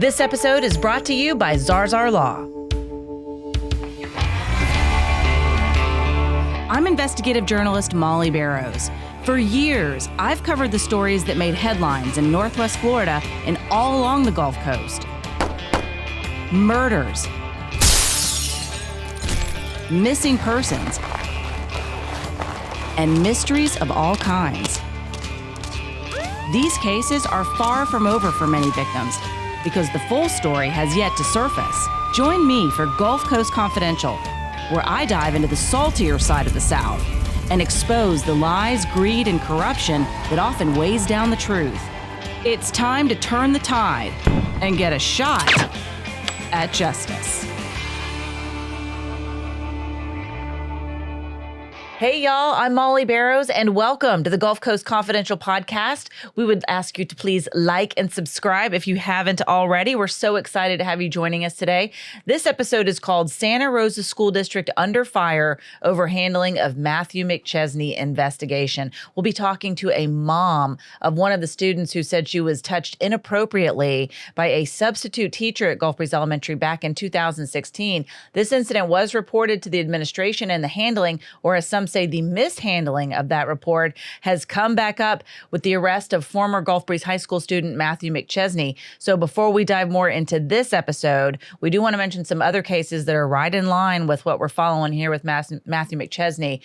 This episode is brought to you by Zarzar Law. I'm investigative journalist Molly Barrows. For years, I've covered the stories that made headlines in Northwest Florida and all along the Gulf Coast. Murders, missing persons, and mysteries of all kinds. These cases are far from over for many victims because the full story has yet to surface. Join me for Gulf Coast Confidential, where I dive into the saltier side of the South and expose the lies, greed, and corruption that often weighs down the truth. It's time to turn the tide and get a shot at justice. Hey y'all, I'm Molly Barrows and welcome to the Gulf Coast Confidential podcast. We would ask you to please like and subscribe if you haven't already. We're so excited to have you joining us today. This episode is called Santa Rosa School District Under Fire Over Handling of Matthew McChesney Investigation. We'll be talking to a mom of one of the students who said she was touched inappropriately by a substitute teacher at Gulf Breeze Elementary back in 2016. This incident was reported to the administration, and the handling, or as some say the mishandling of that report, has come back up with the arrest of former Gulf Breeze High School student Matthew McChesney. So before we dive more into this episode, we do want to mention some other cases that are right in line with what we're following here with Matthew McChesney,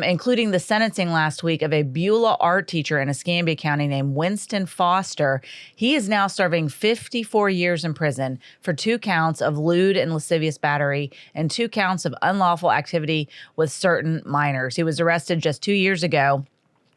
including the sentencing last week of a Beulah art teacher in Escambia County named Winston Foster. He is now serving 54 years in prison for 2 counts of lewd and lascivious battery and 2 counts of unlawful activity with certain minors. He was arrested just 2 years ago,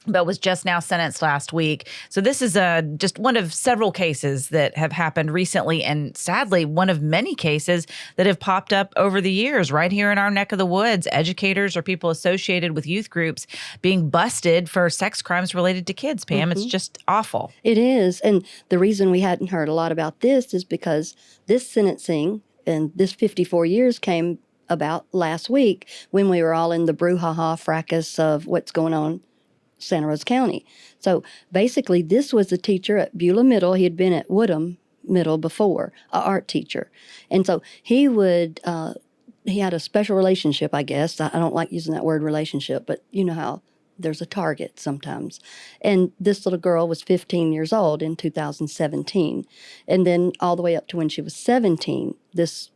but was just now sentenced last week. So this is just one of several cases that have happened recently, and sadly, one of many cases that have popped up over the years right here in our neck of the woods. Educators or people associated with youth groups being busted for sex crimes related to kids, Pam. It's just awful. It is. And the reason we hadn't heard a lot about this is because this sentencing and this 54 years came about last week when we were all in the brouhaha fracas of what's going on Santa Rosa County. So basically, this was a teacher at Beulah Middle. He had been at Woodham Middle before, an art teacher. And so he had a special relationship, I guess. I don't like using that word relationship, but you know how there's a target sometimes. And this little girl was 15 years old in 2017. And then all the way up to when she was 17, this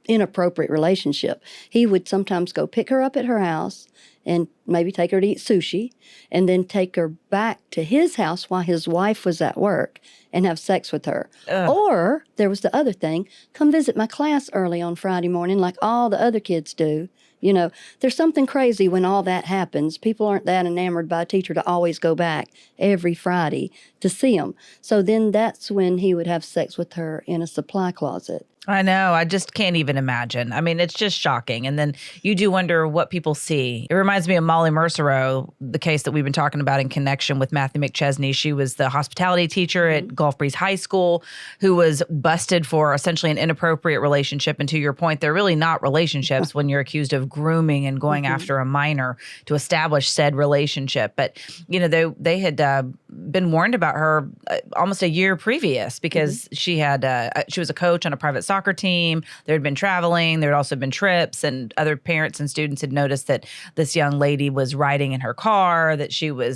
inappropriate relationship. He would sometimes go pick her up at her house and maybe take her to eat sushi and then take her back to his house while his wife was at work and have sex with her. Ugh. Or there was the other thing, come visit my class early on Friday morning like all the other kids do. You know, there's something crazy when all that happens. People aren't that enamored by a teacher to always go back every Friday to see them. So then that's when he would have sex with her in a supply closet. I know. I just can't even imagine. I mean, it's just shocking. And then you do wonder what people see. It reminds me of Molly Mercereau, the case that we've been talking about in connection with Matthew McChesney. She was the hospitality teacher at Gulf Breeze High School who was busted for essentially an inappropriate relationship. And to your point, they're really not relationships when you're accused of grooming and going after a minor to establish said relationship. But, you know, they had been warned about her almost a year previous because she was a coach on a private soccer team. There had been traveling. There had also been trips, and other parents and students had noticed that this young lady was riding in her car, that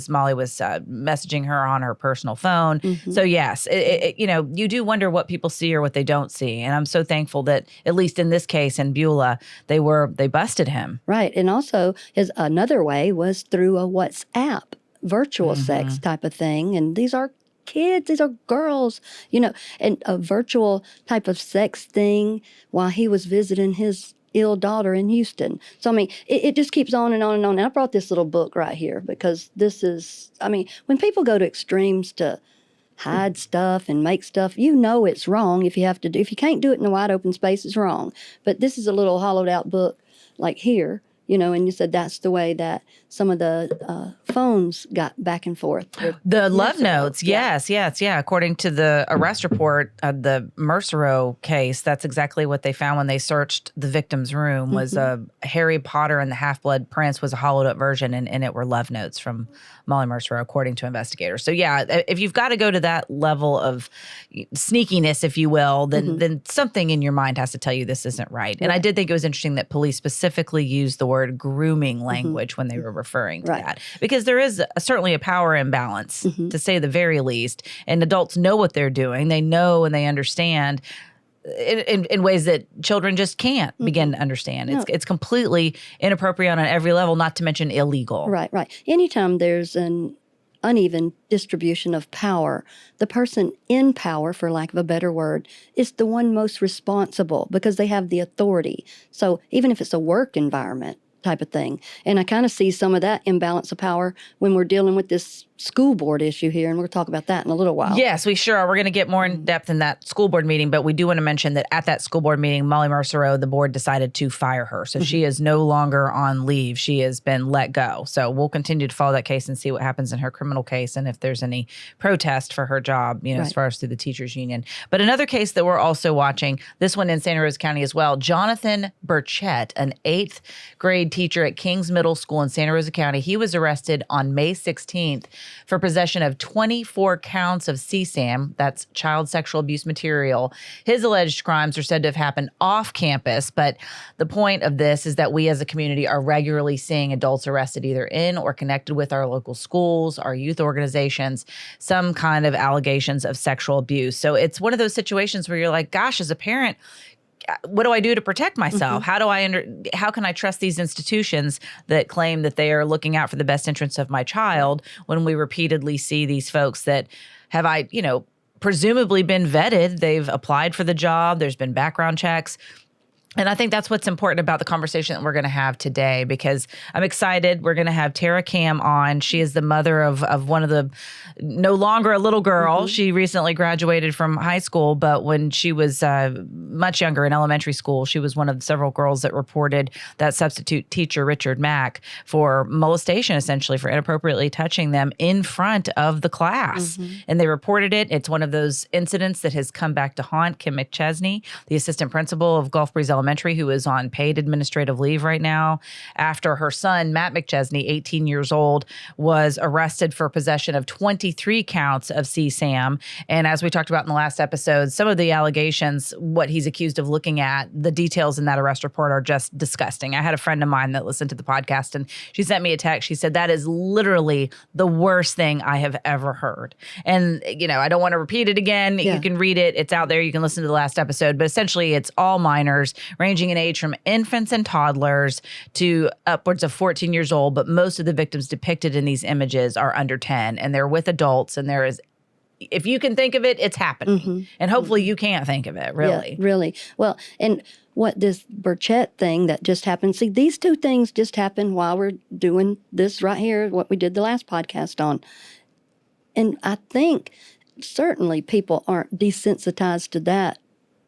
Molly was messaging her on her personal phone. So yes, you know, you do wonder what people see or what they don't see. And I'm so thankful that at least in this case in Beulah, they busted him. Right. And also another way was through a WhatsApp virtual sex type of thing. And these are kids, these are girls, you know, and a virtual type of sex thing while he was visiting his ill daughter in Houston. So, I mean, it just keeps on and on and on. And I brought this little book right here because this is, I mean, when people go to extremes to hide stuff and make stuff, you know it's wrong if you can't do it in a wide open space, it's wrong. But this is a little hollowed out book like here and you said that's the way that some of the phones got back and forth. The love notes, yes. According to the arrest report, the Mercereau case, that's exactly what they found when they searched the victim's room. Was a Harry Potter and the Half-Blood Prince was a hollowed up version, and it were love notes from Molly Mercereau, according to investigators. So if you've got to go to that level of sneakiness, if you will, then something in your mind has to tell you this isn't right. And I did think it was interesting that police specifically used the word grooming language when they were referring to that, because there is certainly a power imbalance, to say the very least. And adults know what they're doing. They know and they understand in ways that children just can't begin to understand. It's completely inappropriate on every level, not to mention illegal. Right. Anytime there's an uneven distribution of power, the person in power, for lack of a better word, is the one most responsible because they have the authority. So even if it's a work environment type of thing. And I kind of see some of that imbalance of power when we're dealing with this school board issue here, and we'll talk about that in a little while. Yes, we sure are. We're going to get more in depth in that school board meeting, but we do want to mention that at that school board meeting, Molly Mercereau, the board decided to fire her. So she is no longer on leave. She has been let go. So we'll continue to follow that case and see what happens in her criminal case and if there's any protest for her job, as far as through the teachers union. But another case that we're also watching, this one in Santa Rosa County as well, Jonathan Burchett, an 8th grade teacher at King's Middle School in Santa Rosa County. He was arrested on May 16th for possession of 24 counts of CSAM, that's child sexual abuse material. His alleged crimes are said to have happened off campus, but the point of this is that we as a community are regularly seeing adults arrested either in or connected with our local schools, our youth organizations, some kind of allegations of sexual abuse. So it's one of those situations where you're like, gosh, as a parent, what do I do to protect myself? How can I trust these institutions that claim that they are looking out for the best interests of my child when we repeatedly see these folks that have presumably been vetted? They've applied for the job. There's been background checks. And I think that's what's important about the conversation that we're going to have today, because I'm excited. We're going to have Tara Kamm on. She is the mother of one of the, no longer a little girl. She recently graduated from high school, but when she was much younger in elementary school, she was one of several girls that reported that substitute teacher, Richard Mack, for molestation, essentially for inappropriately touching them in front of the class. And they reported it. It's one of those incidents that has come back to haunt Kim McChesney, the assistant principal of Gulf Breeze Elementary, who is on paid administrative leave right now after her son, Matt McChesney, 18 years old, was arrested for possession of 23 counts of CSAM. And as we talked about in the last episode, some of the allegations, what he's accused of looking at, the details in that arrest report are just disgusting. I had a friend of mine that listened to the podcast, and she sent me a text. She said, that is literally the worst thing I have ever heard. And, I don't want to repeat it again. You can read it. It's out there. You can listen to the last episode. But essentially, it's all minors, ranging in age from infants and toddlers to upwards of 14 years old. But most of the victims depicted in these images are under 10, and they're with adults. And there is, if you can think of it, it's happening. And hopefully you can't think of it, really. Yeah, really. Well, and what this Burchett thing that just happened, see, these two things just happened while we're doing this right here, what we did the last podcast on. And I think certainly people aren't desensitized to that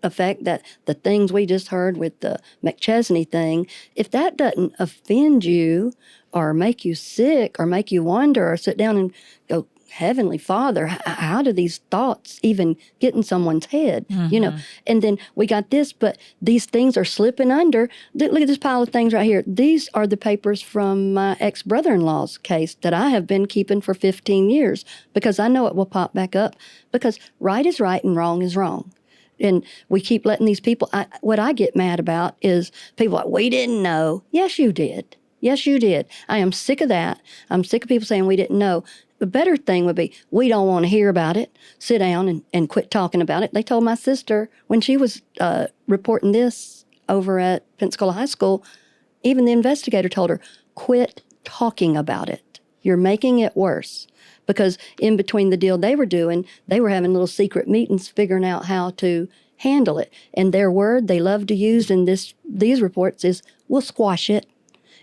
effect, that the things we just heard with the McChesney thing, if that doesn't offend you or make you sick or make you wonder or sit down and go, Heavenly Father, how do these thoughts even get in someone's head? And then we got this, but these things are slipping under. Look at this pile of things right here. These are the papers from my ex-brother-in-law's case that I have been keeping for 15 years because I know it will pop back up, because right is right and wrong is wrong. And we keep letting these people, what I get mad about is people like, we didn't know. Yes, you did. Yes, you did. I am sick of that. I'm sick of people saying we didn't know. The better thing would be, we don't want to hear about it. Sit down and quit talking about it. They told my sister when she was reporting this over at Pensacola High School, even the investigator told her, quit talking about it. You're making it worse. Because in between the deal they were doing, they were having little secret meetings figuring out how to handle it. And their word they love to use in these reports is, we'll squash it.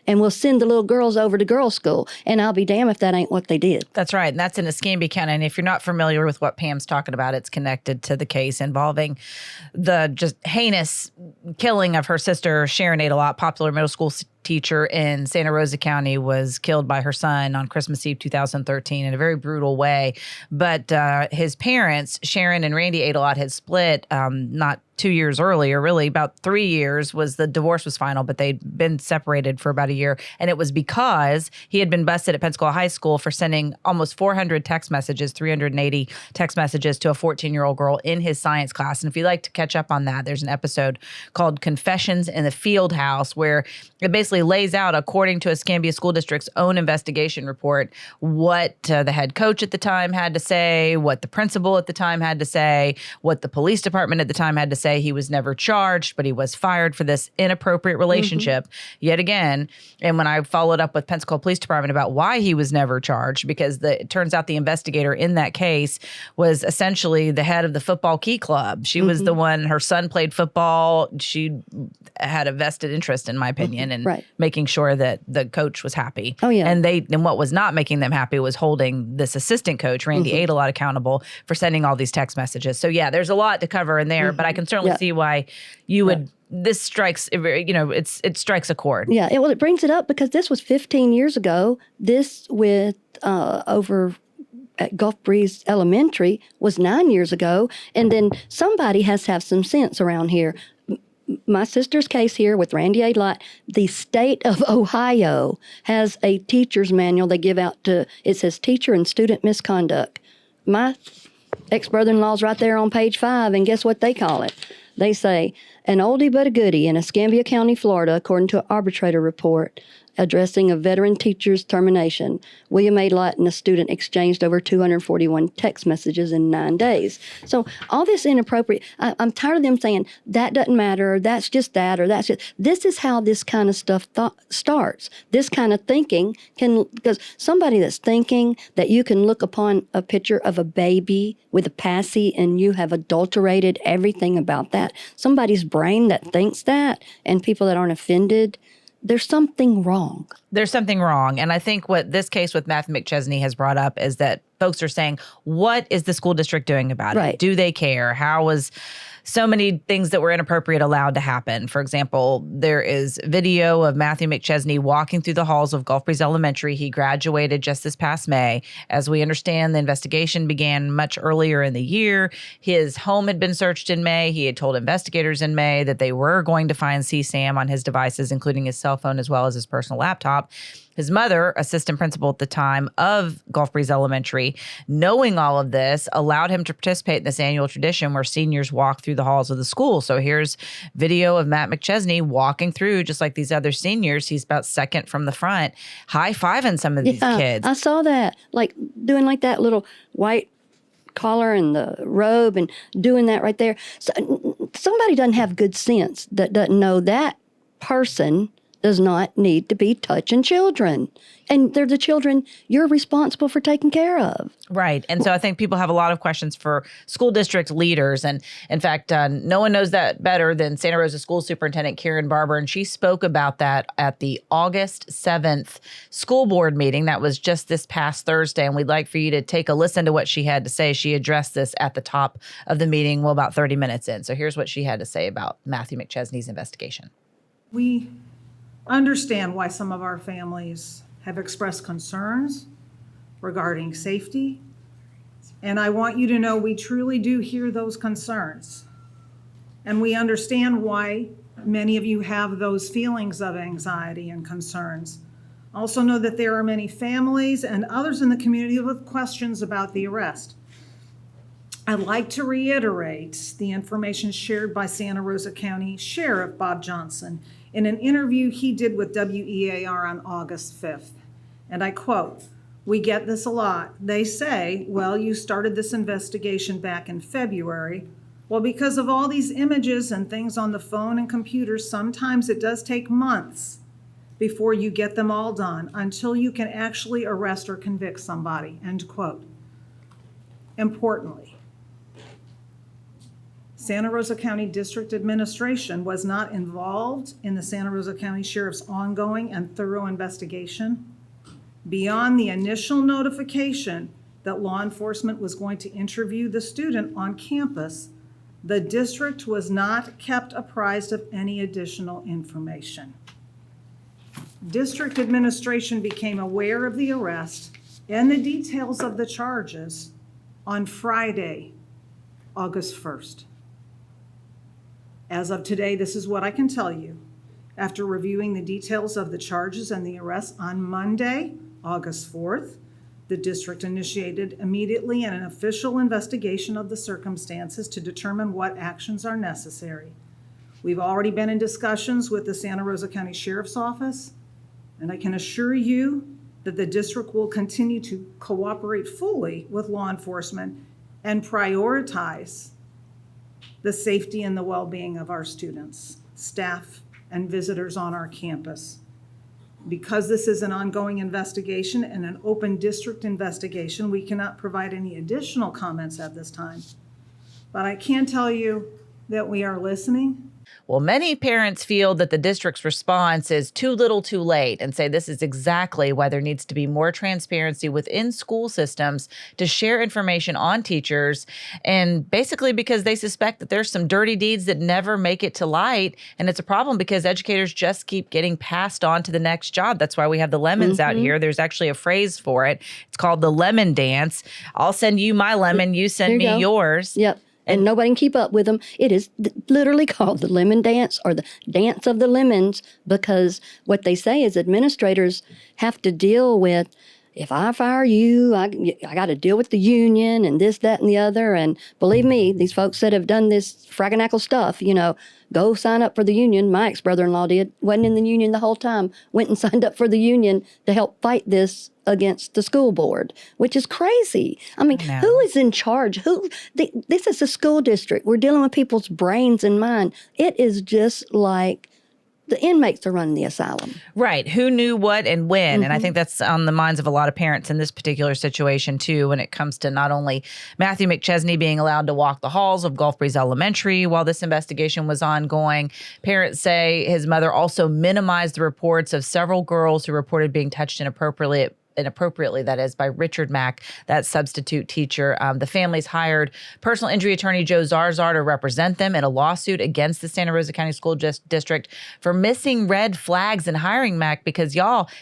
and we'll send the little girls over to girls' school. And I'll be damned if that ain't what they did. That's right. And that's in Escambia County. And if you're not familiar with what Pam's talking about, it's connected to the case involving the just heinous killing of her sister, Sharon Adalot, popular middle school teacher in Santa Rosa County, was killed by her son on Christmas Eve 2013 in a very brutal way. But his parents, Sharon and Randy Adalot, had split not 2 years earlier, really about 3 years the divorce was final, but they'd been separated for about a year. And it was because he had been busted at Pensacola High School for sending almost 400 text messages, 380 text messages to a 14-year-old girl in his science class. And if you'd like to catch up on that, there's an episode called Confessions in the Field House, where it basically lays out, according to Escambia School District's own investigation report, what the head coach at the time had to say, what the principal at the time had to say, what the police department at the time had to say. He was never charged, but he was fired for this inappropriate relationship yet again. And when I followed up with Pensacola Police Department about why he was never charged, because it turns out the investigator in that case was essentially the head of the football key club. She was the one, her son played football. She had a vested interest, in my opinion, in making sure that the coach was happy. Oh, yeah. And what was not making them happy was holding this assistant coach, Randy Adalot, accountable for sending all these text messages. So yeah, there's a lot to cover in there, but I can certainly see why you would, this strikes, it strikes a chord. Yeah, well, it brings it up because this was 15 years ago. This with over at Gulf Breeze Elementary was 9 years ago. And then somebody has to have some sense around here. My sister's case here with Randy Adalot, the state of Ohio has a teacher's manual they give out it says teacher and student misconduct. My ex-brother-in-law's right there on page 5, and guess what they call it? They say, an oldie but a goodie in Escambia County, Florida, according to an arbitrator report addressing a veteran teacher's termination. William Adalot and a student exchanged over 241 text messages in 9 days. So all this inappropriate, I'm tired of them saying, that doesn't matter, or that's just that, or that's just, this is how this kind of stuff starts. This kind of thinking because somebody that's thinking that you can look upon a picture of a baby with a passy and you have adulterated everything about that, somebody's brain that thinks that, and people that aren't offended, there's something wrong. There's something wrong. And I think what this case with Matthew McChesney has brought up is that folks are saying, what is the school district doing about it? Do they care? How was so many things that were inappropriate allowed to happen? For example, there is video of Matthew McChesney walking through the halls of Gulf Breeze Elementary. He graduated just this past May. As we understand, the investigation began much earlier in the year. His home had been searched in May. He had told investigators in May that they were going to find CSAM on his devices, including his cell phone as well as his personal laptop. His mother, assistant principal at the time of Gulf Breeze Elementary, knowing all of this, allowed him to participate in this annual tradition where seniors walk through the halls of the school. So here's video of Matt McChesney walking through just like these other seniors. He's about second from the front, high-fiving some of these kids. I saw that, like doing like that little white collar and the robe and doing that right there. So, somebody doesn't have good sense that doesn't know that person does not need to be touching children. And they're the children you're responsible for taking care of. Right. And so I think people have a lot of questions for school district leaders. And in fact, no one knows that better than Santa Rosa School Superintendent Karen Barber. And she spoke about that at the August 7th school board meeting. That was just this past Thursday. And we'd like for you to take a listen to what she had to say. She addressed this at the top of the meeting, well, about 30 minutes in. So here's what she had to say about Matthew McChesney's investigation. We understand why some of our families have expressed concerns regarding safety, and I want you to know we truly do hear those concerns, and we understand why many of you have those feelings of anxiety and concerns. Also know that there are many families and others in the community with questions about the arrest. I'd like to reiterate the information shared by Santa Rosa County Sheriff Bob Johnson in an interview he did with WEAR on August 5th. And I quote, "We get this a lot. They say, well, you started this investigation back in February. Well, because of all these images and things on the phone and computers, sometimes it does take months before you get them all done until you can actually arrest or convict somebody," end quote. Importantly, Santa Rosa County District Administration was not involved in the Santa Rosa County Sheriff's ongoing and thorough investigation. Beyond the initial notification that law enforcement was going to interview the student on campus, the district was not kept apprised of any additional information. District administration became aware of the arrest and the details of the charges on Friday, August 1st. As of today, this is what I can tell you. After reviewing the details of the charges and the arrest on Monday, August 4th, the district initiated immediately an official investigation of the circumstances to determine what actions are necessary. We've already been in discussions with the Santa Rosa County Sheriff's Office, and I can assure you that the district will continue to cooperate fully with law enforcement and prioritize the safety and the well-being of our students, staff, and visitors on our campus. Because this is an ongoing investigation and an open district investigation, we cannot provide any additional comments at this time. But I can tell you that we are listening. Well, many parents feel that the district's response is too little too late and say this is exactly why there needs to be more transparency within school systems to share information on teachers, and basically because they suspect that there's some dirty deeds that never make it to light. And it's a problem because educators just keep getting passed on to the next job. That's why we have the lemons out here. There's actually a phrase for it. It's called the lemon dance. I'll send you my lemon, you send me yours. Yep. And nobody can keep up with them. It is literally called the lemon dance or the dance of the lemons, because what they say is administrators have to deal with, if I fire you, I got to deal with the union and this, that, and the other. And believe me, these folks that have done this fraganacle stuff, go sign up for the union. My ex-brother-in-law did, wasn't in the union the whole time, went and signed up for the union to help fight this against the school board, which is crazy. I mean, who is in charge? This is a school district. We're dealing with people's brains and mind. It is just like the inmates are running the asylum. Right. Who knew what and when? And I think that's on the minds of a lot of parents in this particular situation, too, when it comes to not only Matthew McChesney being allowed to walk the halls of Gulf Breeze Elementary while this investigation was ongoing. Parents say his mother also minimized the reports of several girls who reported being touched inappropriately, that is, by Richard Mack, that substitute teacher. The families hired personal injury attorney Joe Zarzar to represent them in a lawsuit against the Santa Rosa County School District for missing red flags and hiring Mack because,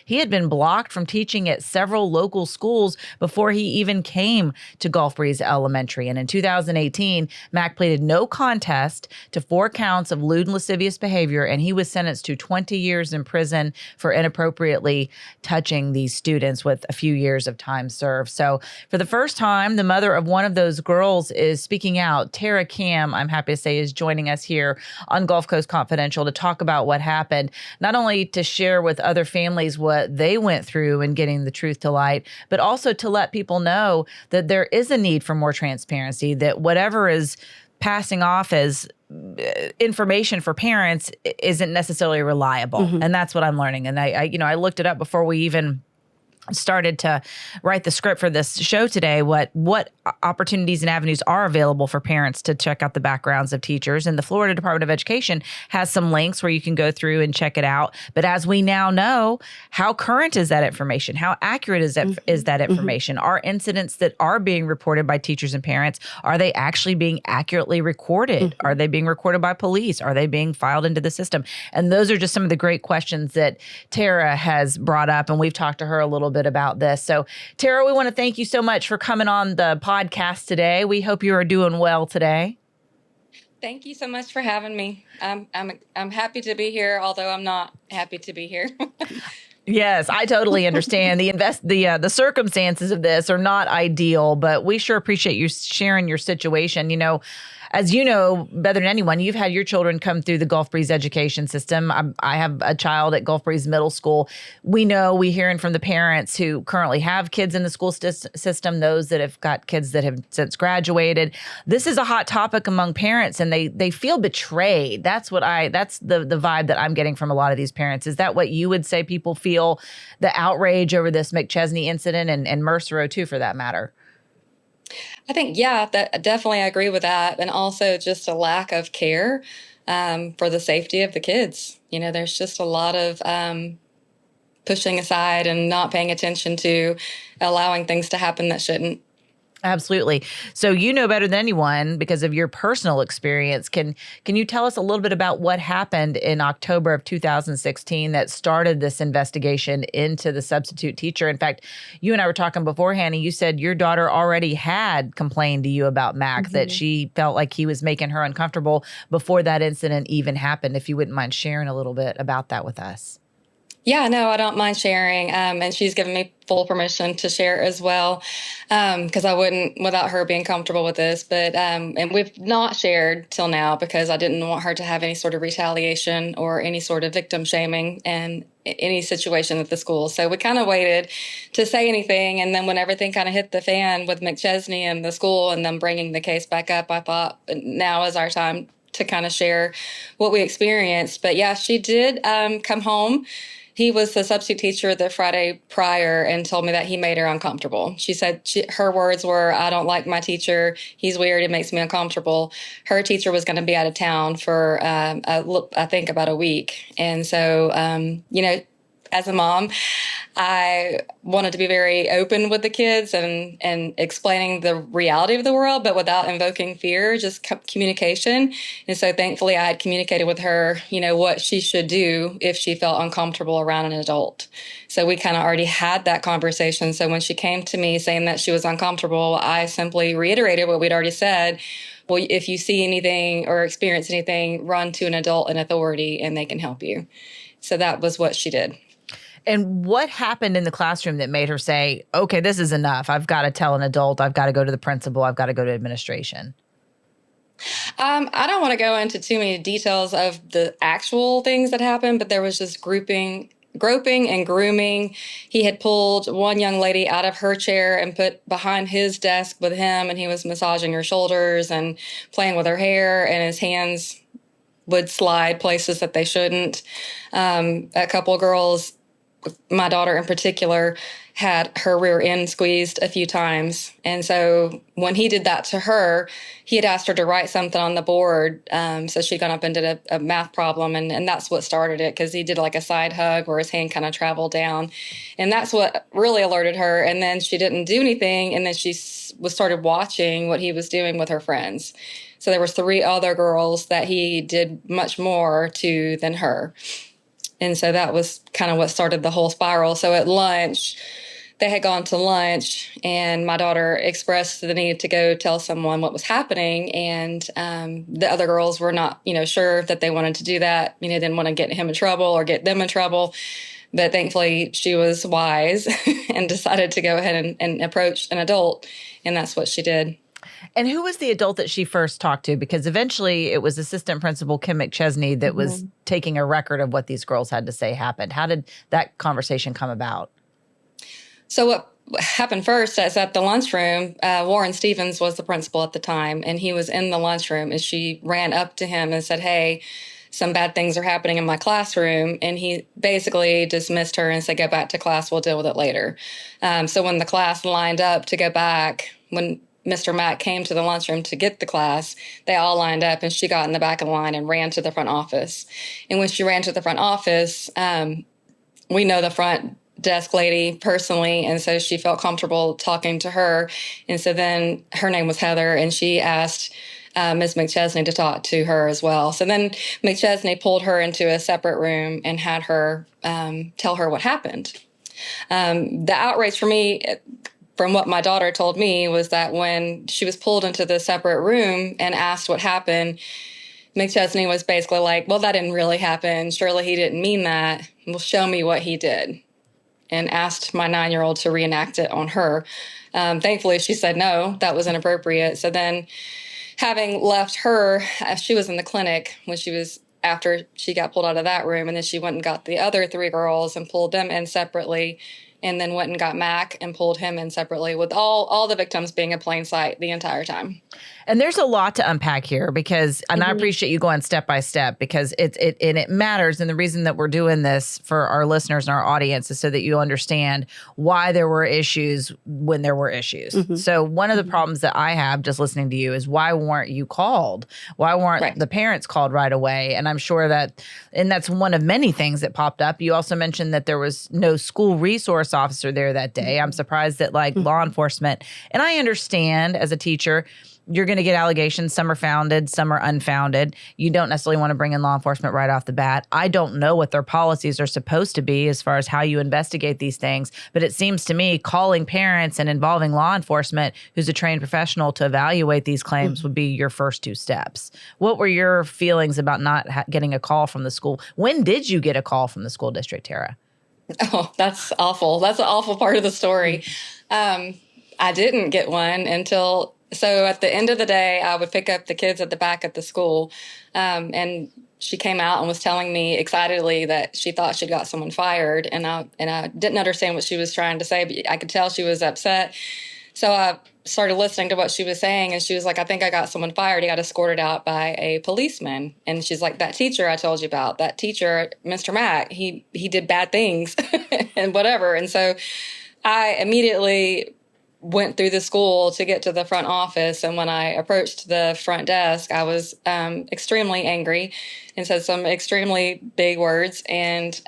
he had been blocked from teaching at several local schools before he even came to Gulf Breeze Elementary. And in 2018, Mack pleaded no contest to 4 counts of lewd and lascivious behavior, and he was sentenced to 20 years in prison for inappropriately touching these students, with a few years of time served. So for the first time, the mother of one of those girls is speaking out. Tara Kamm, I'm happy to say, is joining us here on Gulf Coast Confidential to talk about what happened, not only to share with other families what they went through in getting the truth to light, but also to let people know that there is a need for more transparency, that whatever is passing off as information for parents isn't necessarily reliable. And that's what I'm learning. And I looked it up before we even started to write the script for this show today, what opportunities and avenues are available for parents to check out the backgrounds of teachers. And the Florida Department of Education has some links where you can go through and check it out. But as we now know, how current is that information? How accurate is that information? Are incidents that are being reported by teachers and parents, are they actually being accurately recorded? Are they being recorded by police? Are they being filed into the system? And those are just some of the great questions that Tara has brought up. And we've talked to her a little bit about this. So Tara, we want to thank you so much for coming on the podcast today. We hope you are doing well today. Thank you so much for having me. I'm happy to be here, although I'm not happy to be here. Yes, I totally understand. The circumstances of this are not ideal, but we sure appreciate you sharing your situation. As you know better than anyone, you've had your children come through the Gulf Breeze education system. I have a child at Gulf Breeze Middle School. We hearing from the parents who currently have kids in the school system, those that have got kids that have since graduated. This is a hot topic among parents, and they feel betrayed. That's the vibe that I'm getting from a lot of these parents. Is that what you would say people feel, the outrage over this McChesney incident and Mercer too, for that matter? I think, yeah, that definitely I agree with that. And also just a lack of care for the safety of the kids. There's just a lot of pushing aside and not paying attention to allowing things to happen that shouldn't. Absolutely. So you know better than anyone because of your personal experience. Can you tell us a little bit about what happened in October of 2016 that started this investigation into the substitute teacher? In fact, you and I were talking beforehand, and you said your daughter already had complained to you about Mac, that she felt like he was making her uncomfortable before that incident even happened. If you wouldn't mind sharing a little bit about that with us. Yeah, no, I don't mind sharing. And she's given me full permission to share as well, because I wouldn't without her being comfortable with this. But and we've not shared till now because I didn't want her to have any sort of retaliation or any sort of victim shaming in any situation at the school. So we kind of waited to say anything. And then when everything kind of hit the fan with McChesney and the school and them bringing the case back up, I thought now is our time to kind of share what we experienced. But yeah, she did come home. He was the substitute teacher the Friday prior and told me that he made her uncomfortable. She said her words were, "I don't like my teacher. He's weird. It makes me uncomfortable." Her teacher was going to be out of town for, I think, about a week. And so, as a mom, I wanted to be very open with the kids and explaining the reality of the world, but without invoking fear, just communication. And so thankfully I had communicated with her, what she should do if she felt uncomfortable around an adult. So we kind of already had that conversation. So when she came to me saying that she was uncomfortable, I simply reiterated what we'd already said. Well, if you see anything or experience anything, run to an adult in authority and they can help you. So that was what she did. And what happened in the classroom that made her say, okay, this is enough. I've got to tell an adult. I've got to go to the principal. I've got to go to administration. I don't want to go into too many details of the actual things that happened, but there was just groping and grooming. He had pulled one young lady out of her chair and put behind his desk with him, and he was massaging her shoulders and playing with her hair, and his hands would slide places that they shouldn't. A couple of girls, my daughter in particular, had her rear end squeezed a few times. And so when he did that to her, he had asked her to write something on the board. So she'd gone up and did a math problem. And that's what started it, because he did like a side hug where his hand kind of traveled down. And that's what really alerted her. And then she didn't do anything. And then she started watching what he was doing with her friends. So there was 3 other girls that he did much more to than her. And so that was kind of what started the whole spiral. So at lunch, they had gone to lunch, and my daughter expressed the need to go tell someone what was happening. And the other girls were not, sure that they wanted to do that. Didn't want to get him in trouble or get them in trouble. But thankfully, she was wise and decided to go ahead and approach an adult. And that's what she did. And who was the adult that she first talked to? Because eventually it was Assistant Principal Kim McChesney that was taking a record of what these girls had to say happened. How did that conversation come about? So what happened first is at the lunchroom, Warren Stevens was the principal at the time, and he was in the lunchroom, and she ran up to him and said, "Hey, some bad things are happening in my classroom." And he basically dismissed her and said, "Go back to class. We'll deal with it later." So when the class lined up to go back, when Mr. Mack came to the lunchroom to get the class, they all lined up, and she got in the back of the line and ran to the front office. And when she ran to the front office, we know the front desk lady personally, and so she felt comfortable talking to her. And so then her name was Heather, and she asked Ms. McChesney to talk to her as well. So then McChesney pulled her into a separate room and had her tell her what happened. The outrage for me, from what my daughter told me, was that when she was pulled into the separate room and asked what happened, McChesney was basically like, "Well, that didn't really happen. Surely he didn't mean that. Well, show me what he did." And asked my 9-year-old to reenact it on her. Thankfully, she said no, that was inappropriate. So then, having left her, she was in the clinic after she got pulled out of that room, and then she went and got the other 3 girls and pulled them in separately. and then went and got Mack and pulled him in separately, with all the victims being in plain sight the entire time. And there's a lot to unpack here because, and I appreciate you going step by step because it matters. And the reason that we're doing this for our listeners and our audience is so that you understand why there were issues when there were issues. So one of the problems that I have just listening to you is why weren't you called? Why weren't the parents called right away? And I'm sure that's one of many things that popped up. You also mentioned that there was no school resource officer there that day. I'm surprised that law enforcement, and I understand as a teacher, you're going to get allegations. Some are founded, some are unfounded. You don't necessarily want to bring in law enforcement right off the bat. I don't know what their policies are supposed to be as far as how you investigate these things. But it seems to me calling parents and involving law enforcement, who's a trained professional, to evaluate these claims would be your first two steps. What were your feelings about not getting a call from the school? When did you get a call from the school district, Tara? Oh, that's awful. That's an awful part of the story. I didn't get one until... So at the end of the day, I would pick up the kids at the back of the school, and she came out and was telling me excitedly that she thought she'd got someone fired, and I didn't understand what she was trying to say, but I could tell she was upset. So I started listening to what she was saying, and she was like, I think I got someone fired. He got escorted out by a policeman. And she's like, that teacher I told you about, that teacher, Mr. Mack, he did bad things and whatever. And so I immediately went through the school to get to the front office. And when I approached the front desk, I was extremely angry and said some extremely big words. And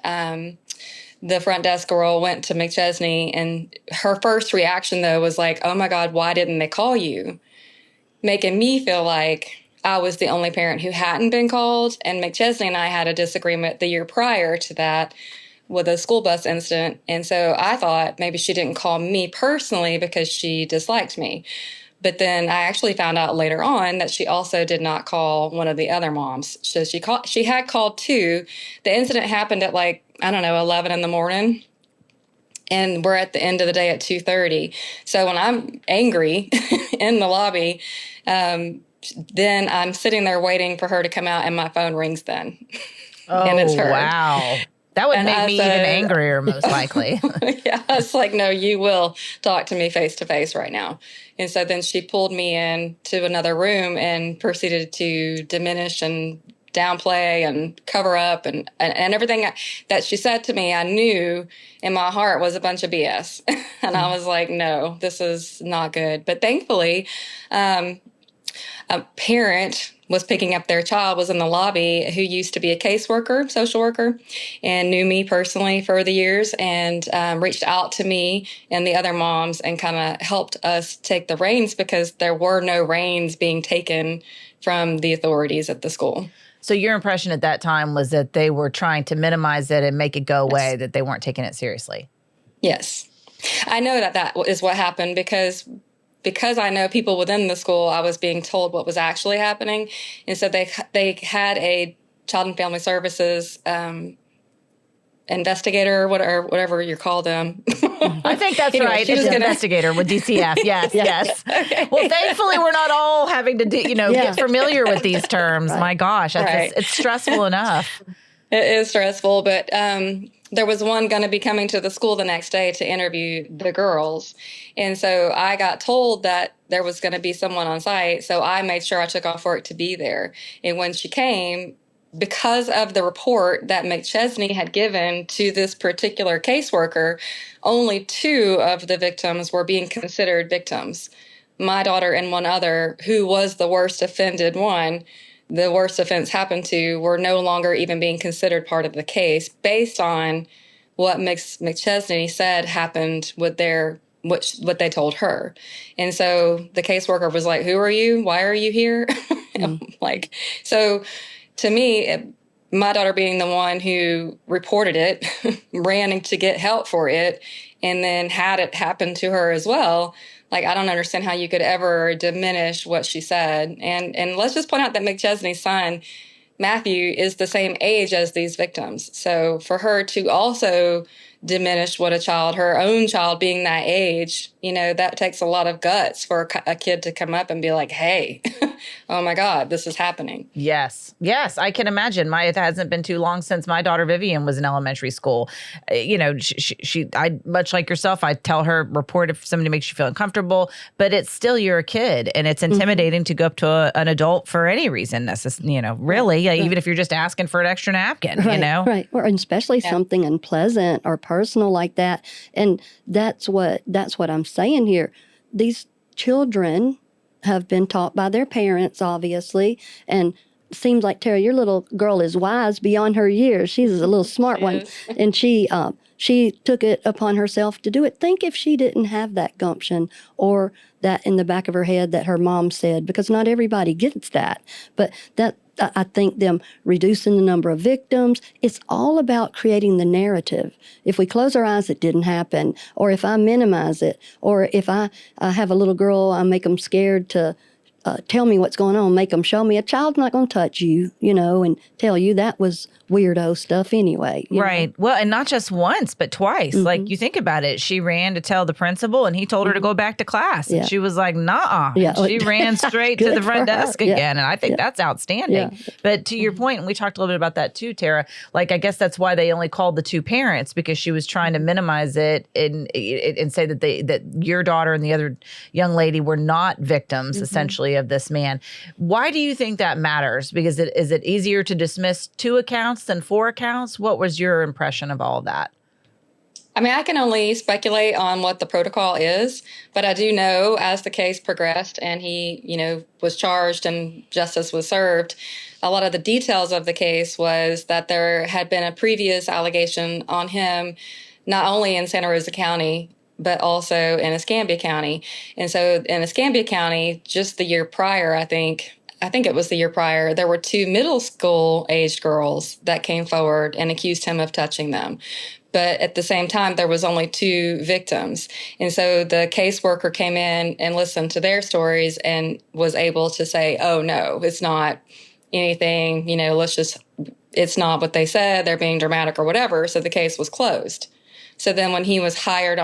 the front desk girl went to McChesney, and her first reaction, though, was like, oh, my God, why didn't they call you? Making me feel like I was the only parent who hadn't been called. And McChesney and I had a disagreement the year prior to that with a school bus incident. And so I thought maybe she didn't call me personally because she disliked me. But then I actually found out later on that she also did not call one of the other moms. So she had called two. The incident happened at 11 in the morning. And we're at the end of the day at 2:30. So when I'm angry in the lobby, then I'm sitting there waiting for her to come out, and my phone rings then. Oh, and it's her. Wow. That would make me even angrier, most likely. Yeah, it's like, no, you will talk to me face to face right now. And so then she pulled me in to another room and proceeded to diminish and downplay and cover up and everything that she said to me, I knew in my heart was a bunch of BS. And I was like, no, this is not good. But thankfully, a parent was picking up their child, was in the lobby, who used to be a caseworker, social worker, and knew me personally for the years, and reached out to me and the other moms and kind of helped us take the reins, because there were no reins being taken from the authorities at the school. So your impression at that time was that they were trying to minimize it and make it go away, that they weren't taking it seriously? Yes. I know that is what happened because I know people within the school, I was being told what was actually happening. And so they had a Child and Family Services investigator, or whatever you call them. I think that's anyway, right. She was an investigator with DCF. Yes, yes. Okay. Well, thankfully, we're not all having to get familiar with these terms. Right. My gosh, it's stressful enough. It is stressful, but there was one going to be coming to the school the next day to interview the girls. And so I got told that there was going to be someone on site. So I made sure I took off work to be there. And when she came, because of the report that McChesney had given to this particular caseworker, only 2 of the victims were being considered victims. My daughter and one other, who was the worst offended one, the worst offense happened to, were no longer even being considered part of the case based on what McChesney said happened with what they told her. And so the caseworker was like, who are you? Why are you here? So to me, my daughter being the one who reported it, ran to get help for it, and then had it happen to her as well. Like, I don't understand how you could ever diminish what she said. And let's just point out that McChesney's son, Matthew, is the same age as these victims. So for her to also diminish what her own child being that age, that takes a lot of guts for a kid to come up and be like, hey, oh my God, this is happening. Yes. I can imagine. It hasn't been too long since my daughter Vivian was in elementary school. I much like yourself, I tell her, report if somebody makes you feel uncomfortable, but it's still, you're a kid, and it's intimidating to go up to an adult for any reason, really, even if you're just asking for an extra napkin, Right. Or especially something unpleasant or personal like that. And that's what I'm saying here. These children have been taught by their parents, obviously, and seems like, Tara, your little girl is wise beyond her years. She's a little smart one, and she took it upon herself to do it. Think if she didn't have that gumption or that in the back of her head that her mom said, because not everybody gets that. But that, I think, them reducing the number of victims, it's all about creating the narrative. If we close our eyes, it didn't happen. Or if I minimize it, or if I have a little girl, I make them scared to tell me what's going on, make them show me. A child's not going to touch you, and tell you that was weirdo stuff anyway. Right. know? Well, and not just once, but twice. Like, you think about it. She ran to tell the principal, and he told her to go back to class. And she was like, nah. Yeah. She ran straight to the front desk again. And I think that's outstanding. Yeah. But to your point, and we talked a little bit about that too, Tara, like, I guess that's why they only called the two parents, because she was trying to minimize it and say that that your daughter and the other young lady were not victims, essentially, of this man. Why do you think that matters? Because is it easier to dismiss 2 accounts than 4 accounts? What was your impression of all of that? I mean, I can only speculate on what the protocol is, but I do know as the case progressed and he, was charged and justice was served, a lot of the details of the case was that there had been a previous allegation on him, not only in Santa Rosa County, but also in Escambia County. And so in Escambia County, just the year prior, I think it was the year prior, there were 2 middle school aged girls that came forward and accused him of touching them. But at the same time, there was only 2 victims. And so the caseworker came in and listened to their stories and was able to say, oh, no, it's not anything, it's not what they said, they're being dramatic or whatever. So the case was closed. So then when he was hired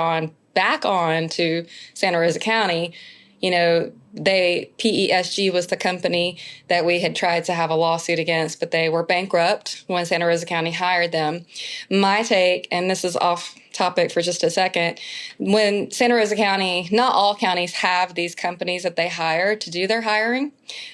back on to Santa Rosa County, PESG was the company that we had tried to have a lawsuit against, but they were bankrupt when Santa Rosa County hired them. My take, and this is off topic for just a second, when Santa Rosa County, not all counties have these companies that they hire to do their hiring,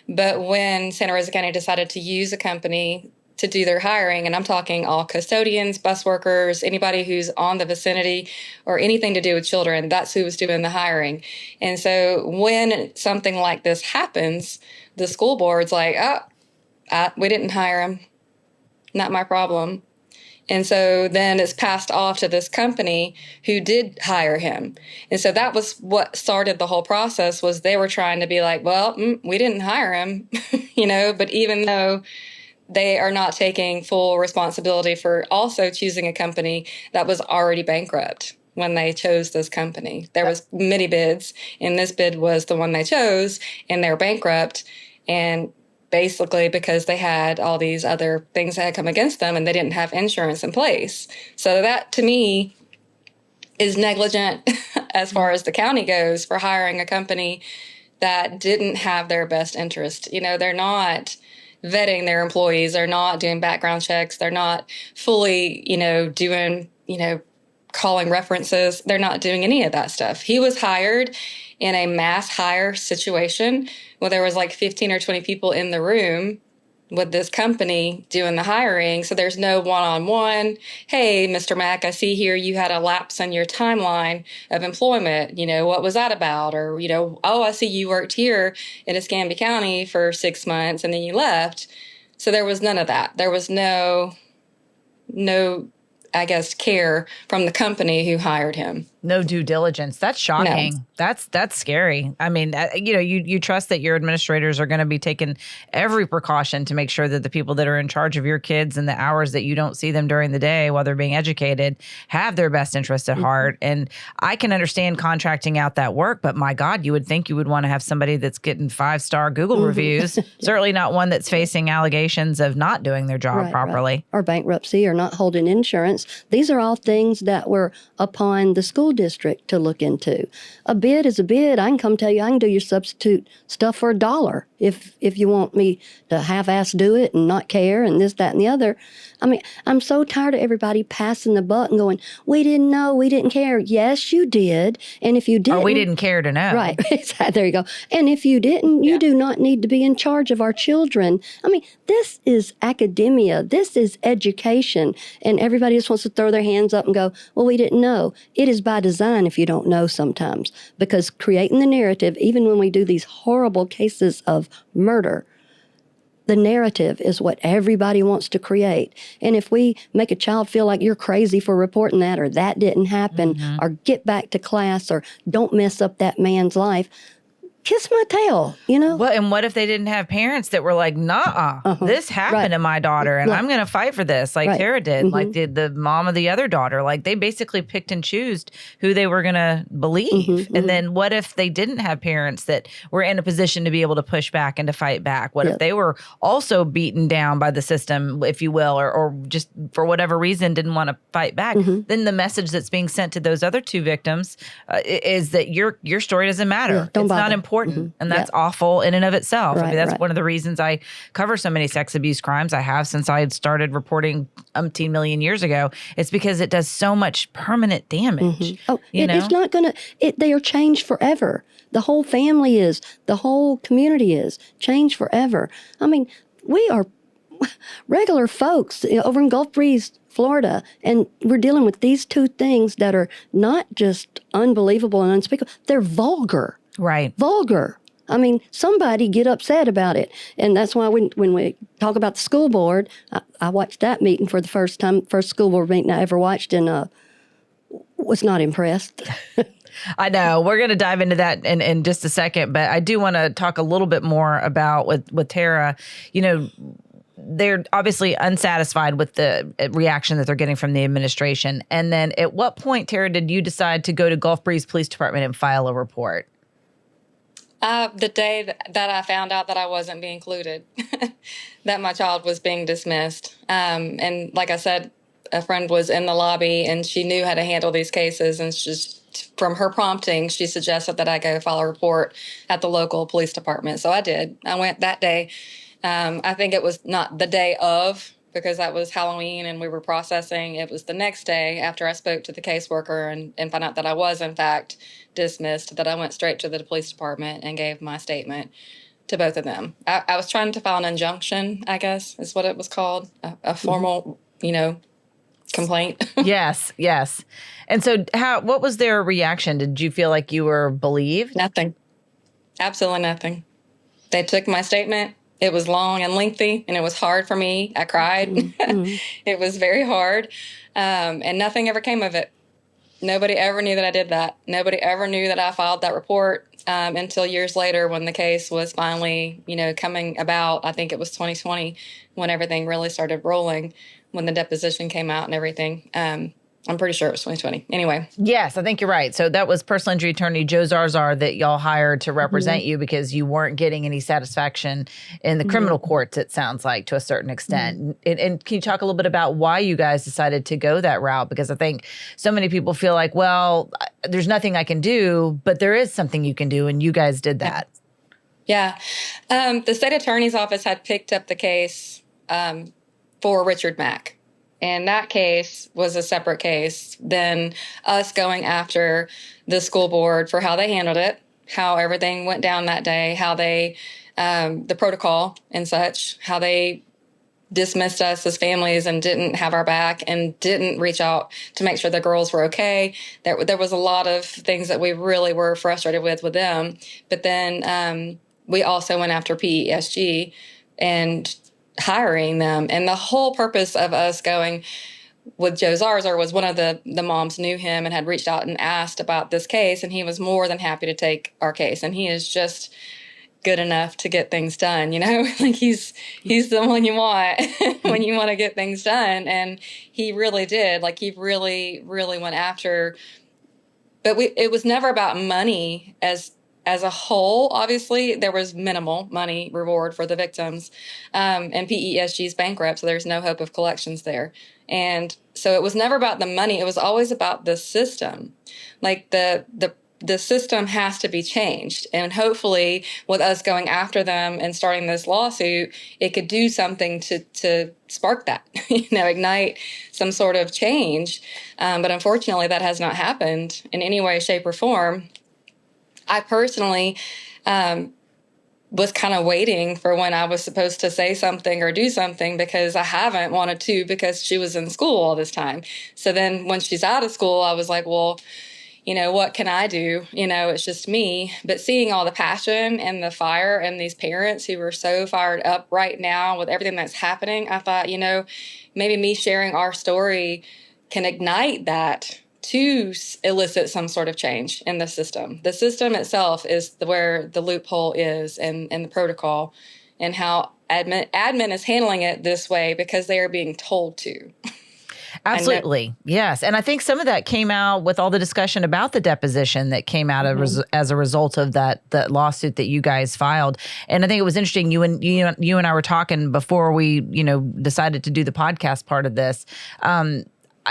but when Santa Rosa County decided to use a company to do their hiring, and I'm talking all custodians, bus workers, anybody who's on the vicinity or anything to do with children, that's who was doing the hiring. And so when something like this happens, the school board's like, we didn't hire him. Not my problem. And so then it's passed off to this company who did hire him. And so that was what started the whole process, was they were trying to be like, well, we didn't hire him, but even though they are not taking full responsibility for also choosing a company that was already bankrupt when they chose this company. There was many bids, and this bid was the one they chose, and they're bankrupt. And basically because they had all these other things that had come against them and they didn't have insurance in place. So that, to me, is negligent as far as the county goes for hiring a company that didn't have their best interest. They're not vetting their employees. They're not doing background checks. They're not fully, doing, calling references. They're not doing any of that stuff. He was hired in a mass hire situation where there was like 15 or 20 people in the room with this company doing the hiring. So there's no one-on-one. Hey, Mr. Mack, I see here you had a lapse in your timeline of employment. What was that about? Or, oh, I see you worked here in Escambia County for 6 months and then you left. So there was none of that. There was no, I guess, care from the company who hired him. No due diligence. That's shocking. No. That's scary. I mean, you trust that your administrators are going to be taking every precaution to make sure that the people that are in charge of your kids and the hours that you don't see them during the day while they're being educated have their best interest at heart. And I can understand contracting out that work, but my God, you would think you would want to have somebody that's getting 5-star Google reviews. Certainly not one that's facing allegations of not doing their job properly. Or bankruptcy or not holding insurance. bills. These are all things that were upon the school district to look into. A bid is a bid. I can come tell you, I can do your substitute stuff for $1 if you want me to half-ass do it and not care and this, that, and the other. I mean, I'm so tired of everybody passing the buck and going, we didn't know, we didn't care. Yes, you did. And if you didn't... Or we didn't care to know. Right. There you go. And if you didn't, you do not need to be in charge of our children. I mean, this is academia. This is education. And everybody just wants to throw their hands up and go, well, we didn't know. It is by design if you don't know sometimes. Because creating the narrative, even when we do these horrible cases of murder, the narrative is what everybody wants to create. And if we make a child feel like you're crazy for reporting that, or that didn't happen, or get back to class, or don't mess up that man's life, kiss my tail, you know? Well, and what if they didn't have parents that were like, nah, this happened to my daughter and I'm going to fight for this, like Tara did, like did the mom of the other daughter. Like they basically picked and chose who they were going to believe. And then what if they didn't have parents that were in a position to be able to push back and to fight back? What if they were also beaten down by the system, if you will, or just for whatever reason didn't want to fight back? Then the message that's being sent to those other two victims is that your story doesn't matter. It's not important. And that's awful in and of itself. I mean, that's one of the reasons I cover so many sex abuse crimes. I have since I had started reporting umpteen million years ago. It's because it does so much permanent damage. Oh, it's not going to, they are changed forever. The whole family is, the whole community is changed forever. I mean, we are regular folks over in Gulf Breeze, Florida, and we're dealing with these two things that are not just unbelievable and unspeakable, they're vulgar. Right. Vulgar. I mean, somebody get upset about it. And that's why when we talk about the school board, I watched that meeting for the first time, first school board meeting I ever watched, and was not impressed. I know. We're going to dive into that in just a second, but I do want to talk a little bit more about with Tara. You know, they're obviously unsatisfied with the reaction that they're getting from the administration. And then at what point, Tara, did you decide to go to Gulf Breeze Police Department and file a report? The day that I found out that I wasn't being included, that my child was being dismissed. And like I said, a friend was in the lobby and she knew how to handle these cases. And just from her prompting, she suggested that I go file a report at the local police department. So I did. I went that day. I think it was not the day of, because that was Halloween and we were processing. It was the next day after I spoke to the caseworker and found out that I was, in fact, dismissed, that I went straight to the police department and gave my statement to both of them. I was trying to file an injunction, I guess, is what it was called, a formal, complaint. Yes. And so what was their reaction? Did you feel like you were believed? Nothing. Absolutely nothing. They took my statement. It was long and lengthy, and it was hard for me. I cried. It was very hard, and nothing ever came of it. Nobody ever knew that I did that. Nobody ever knew that I filed that report until years later when the case was finally, coming about. I think it was 2020 when everything really started rolling, when the deposition came out and everything. I'm pretty sure it was 2020. Anyway. Yes, I think you're right. So that was personal injury attorney Joe Zarzar that y'all hired to represent you because you weren't getting any satisfaction in the criminal courts, it sounds like, to a certain extent. And can you talk a little bit about why you guys decided to go that route? Because I think so many people feel like, well, there's nothing I can do, but there is something you can do, and you guys did that. Yeah. The state attorney's office had picked up the case for Richard Mack. And that case was a separate case than us going after the school board for how they handled it, how everything went down that day, how they, the protocol and such, how they dismissed us as families and didn't have our back and didn't reach out to make sure the girls were okay. There was a lot of things that we really were frustrated with them. But then we also went after PESG and hiring them. And the whole purpose of us going with Joe Zarzar was one of the moms knew him and had reached out and asked about this case, and he was more than happy to take our case. And he is just good enough to get things done, like he's the one you want when you want to get things done. And he really did. Like, he really, really went after, but it was never about money as as a whole, obviously, there was minimal money reward for the victims. And PESG's bankrupt, so there's no hope of collections there. And so it was never about the money. It was always about the system. Like the system has to be changed. And hopefully with us going after them and starting this lawsuit, it could do something to spark that, ignite some sort of change. But unfortunately, that has not happened in any way, shape, or form. I personally was kind of waiting for when I was supposed to say something or do something, because I haven't wanted to, because she was in school all this time. So then when she's out of school, I was like, well, what can I do? It's just me. But seeing all the passion and the fire and these parents who are so fired up right now with everything that's happening, I thought, maybe me sharing our story can ignite that to elicit some sort of change in the system. The system itself is where the loophole is, and the protocol, and how admin is handling it this way because they are being told to. Absolutely. Yes. And I think some of that came out with all the discussion about the deposition that came out as a result of that lawsuit that you guys filed. And I think it was interesting. You and I were talking before we, decided to do the podcast part of this.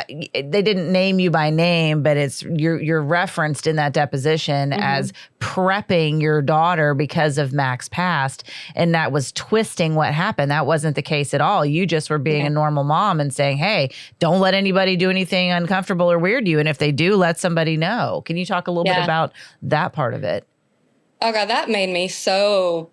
They didn't name you by name, but you're referenced in that deposition as prepping your daughter because of Mack's past, and that was twisting what happened. That wasn't the case at all. You just were being a normal mom and saying, "Hey, don't let anybody do anything uncomfortable or weird to you, and if they do, let somebody know." Can you talk a little bit about that part of it? Oh God, that made me so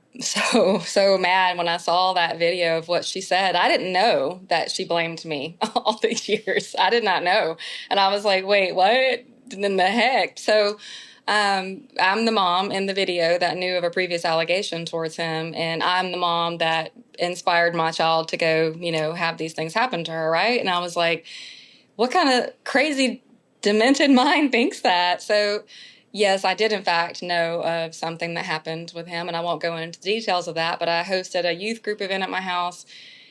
mad when I saw that video of what she said. I didn't know that she blamed me all these years. I did not know. And I was like, wait, what in the heck? So I'm the mom in the video that knew of a previous allegation towards him. And I'm the mom that inspired my child to go, have these things happen to her, right? And I was like, what kind of crazy, demented mind thinks that? So yes, I did, in fact, know of something that happened with him, and I won't go into the details of that, but I hosted a youth group event at my house.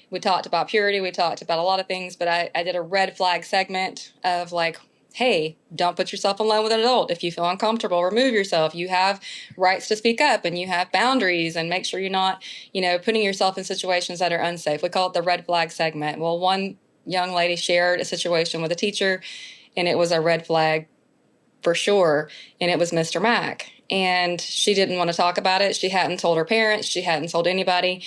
We talked about purity. We talked about a lot of things, but I did a red flag segment of like, hey, don't put yourself alone with an adult. If you feel uncomfortable, remove yourself. You have rights to speak up, and you have boundaries, and make sure you're not, putting yourself in situations that are unsafe. We call it the red flag segment. Well, one young lady shared a situation with a teacher, and it was a red flag for sure. And it was Mr. Mack. And she didn't want to talk about it. She hadn't told her parents. She hadn't told anybody.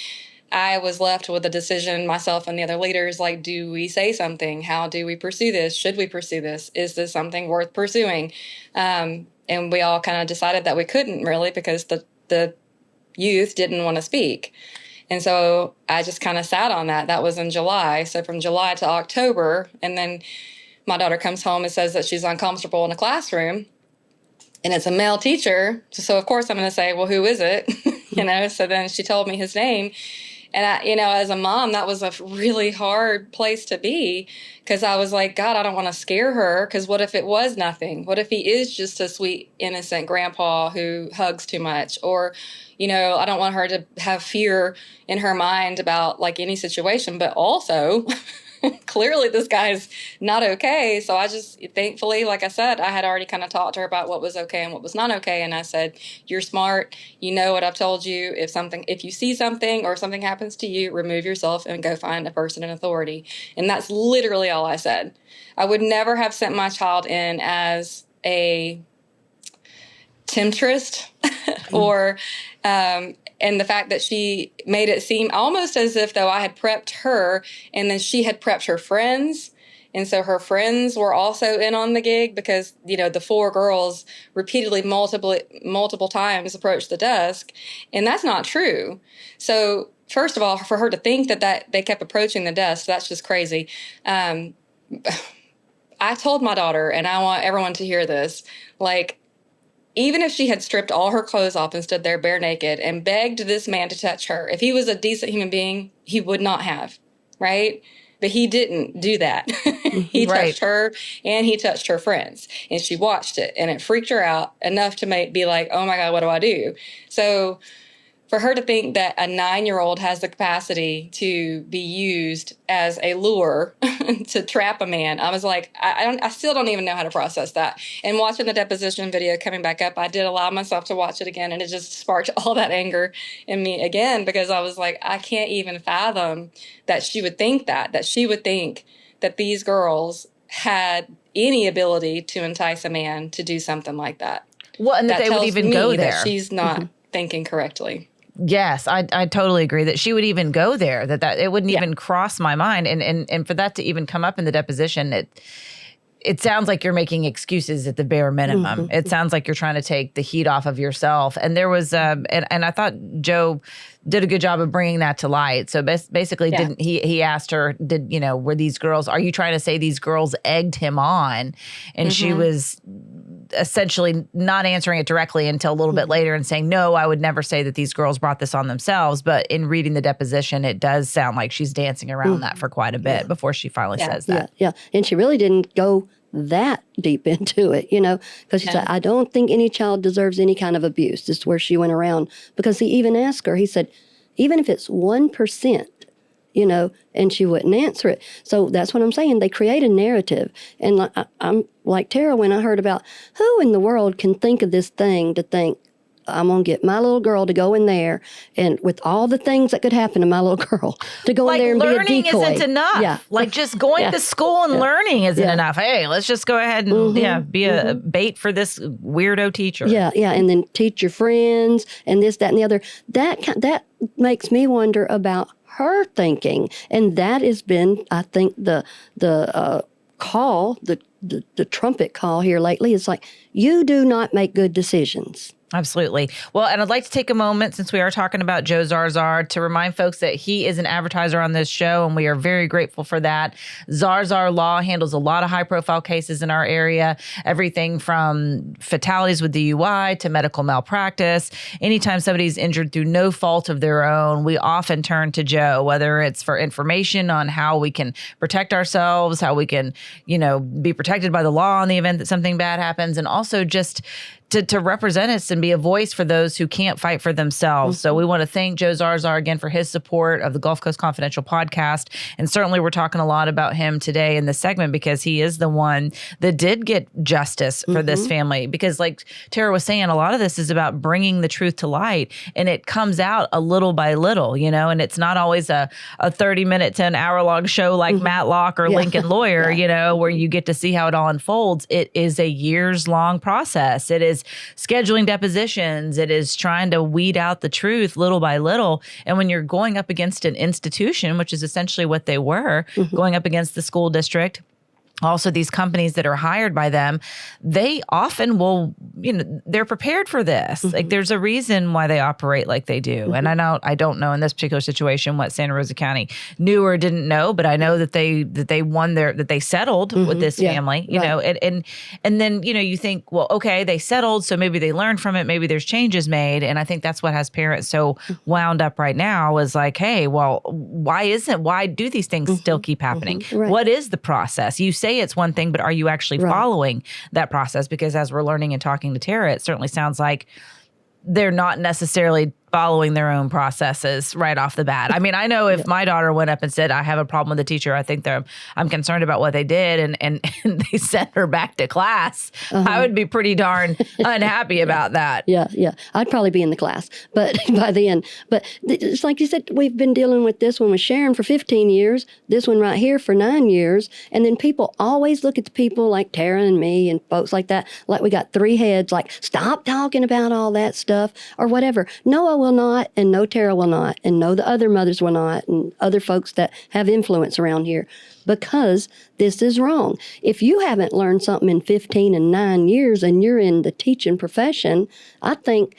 I was left with a decision, myself and the other leaders, like, do we say something? How do we pursue this? Should we pursue this? Is this something worth pursuing? And we all kind of decided that we couldn't really, because the youth didn't want to speak. And so I just kind of sat on that. That was in July. So from July to October, and then my daughter comes home and says that she's uncomfortable in a classroom, and it's a male teacher. So of course I'm going to say, well, who is it? So then she told me his name. And I, as a mom, that was a really hard place to be, because I was like, God, I don't want to scare her. Because what if it was nothing? What if he is just a sweet, innocent grandpa who hugs too much? Or, I don't want her to have fear in her mind about like any situation, but also clearly this guy's not okay. So I just, thankfully, like I said, I had already kind of talked to her about what was okay and what was not okay. And I said, you're smart. You know what I've told you. If you see something or something happens to you, remove yourself and go find a person in authority. And that's literally all I said. I would never have sent my child in as a temptress or, and the fact that she made it seem almost as if though I had prepped her and then she had prepped her friends. And so her friends were also in on the gig, because, the four girls repeatedly multiple times approached the desk. And that's not true. So first of all, for her to think that they kept approaching the desk, that's just crazy. I told my daughter, and I want everyone to hear this, like, even if she had stripped all her clothes off and stood there bare naked and begged this man to touch her, if he was a decent human being, he would not have, right? But he didn't do that. He touched her, and he touched her friends, and she watched it, and it freaked her out enough to be like, oh my God, what do I do? So for her to think that a 9-year-old has the capacity to be used as a lure to trap a man, I was like, I still don't even know how to process that. And watching the deposition video coming back up, I did allow myself to watch it again, and it just sparked all that anger in me again, because I was like, I can't even fathom that she would think that she would think that these girls had any ability to entice a man to do something like that. Well, and that they would even go there. That she's not thinking correctly. Yes, I totally agree that she would even go there, that it wouldn't even cross my mind. And for that to even come up in the deposition, it sounds like you're making excuses at the bare minimum. It sounds like you're trying to take the heat off of yourself. And there was, and I thought Joe did a good job of bringing that to light. So basically, he asked her, were these girls, are you trying to say these girls egged him on? And she was essentially not answering it directly until a little bit later and saying, no, I would never say that these girls brought this on themselves. But in reading the deposition, it does sound like she's dancing around that for quite a bit before she finally says that. Yeah. And she really didn't go that deep into it, because she said, I don't think any child deserves any kind of abuse. This is where she went around, because he even asked her, he said, even if it's 1%, and she wouldn't answer it. So that's what I'm saying. They create a narrative. And I'm like Tara when I heard about who in the world can think of this thing to think, I'm going to get my little girl to go in there, and with all the things that could happen to my little girl, to go in there and be a decoy. Learning isn't enough. Yeah. Like just going to school and learning isn't enough. Hey, let's just go ahead and be a bait for this weirdo teacher. Yeah, and then teach your friends and this, that, and the other. That makes me wonder about her thinking, and that has been, I think, the call, the trumpet call here lately is like, you do not make good decisions. Absolutely. Well, and I'd like to take a moment, since we are talking about Joe Zarzar, to remind folks that he is an advertiser on this show, and we are very grateful for that. Zarzar Law handles a lot of high-profile cases in our area, everything from fatalities with DUI to medical malpractice. Anytime somebody's injured through no fault of their own, we often turn to Joe, whether it's for information on how we can protect ourselves, how we can, be protected by the law in the event that something bad happens, and also just to represent us and be a voice for those who can't fight for themselves. So we want to thank Joe Zarzar again for his support of the Gulf Coast Confidential podcast. And certainly we're talking a lot about him today in this segment because he is the one that did get justice for this family. Because like Tara was saying, a lot of this is about bringing the truth to light, and it comes out a little by little, and it's not always a 30-minute to an hour-long show like Matlock or Lincoln Lawyer, where you get to see how it all unfolds. It is a years-long process. It is scheduling depositions. It is trying to weed out the truth little by little. And when you're going up against an institution, which is essentially what they were, going up against the school district, also these companies that are hired by them, they often will, they're prepared for this. Like there's a reason why they operate like they do. And I don't know in this particular situation what Santa Rosa County knew or didn't know, but I know that they won that they settled with this family, and then, you think, well, okay, they settled, so maybe they learned from it, maybe there's changes made. And I think that's what has parents so wound up right now is like, hey, well, why do these things still keep happening? Right. What is the process? You say it's one thing, but are you actually following that process? Because as we're learning and talking to Tara, it certainly sounds like they're not necessarily following their own processes right off the bat. I mean, I know if my daughter went up and said, I have a problem with the teacher, I think I'm concerned about what they did, and they sent her back to class, I would be pretty darn unhappy about that. Yeah. I'd probably be in the class, but by then. But it's like you said, we've been dealing with this one with Sharon for 15 years, this one right here for 9 years, and then people always look at the people like Tara and me and folks like that, like we got three heads, like, stop talking about all that stuff or whatever. No, I will not, and no, Tara will not, and no, the other mothers will not, and other folks that have influence around here, because this is wrong. If you haven't learned something in 15 and 9 years and you're in the teaching profession, I think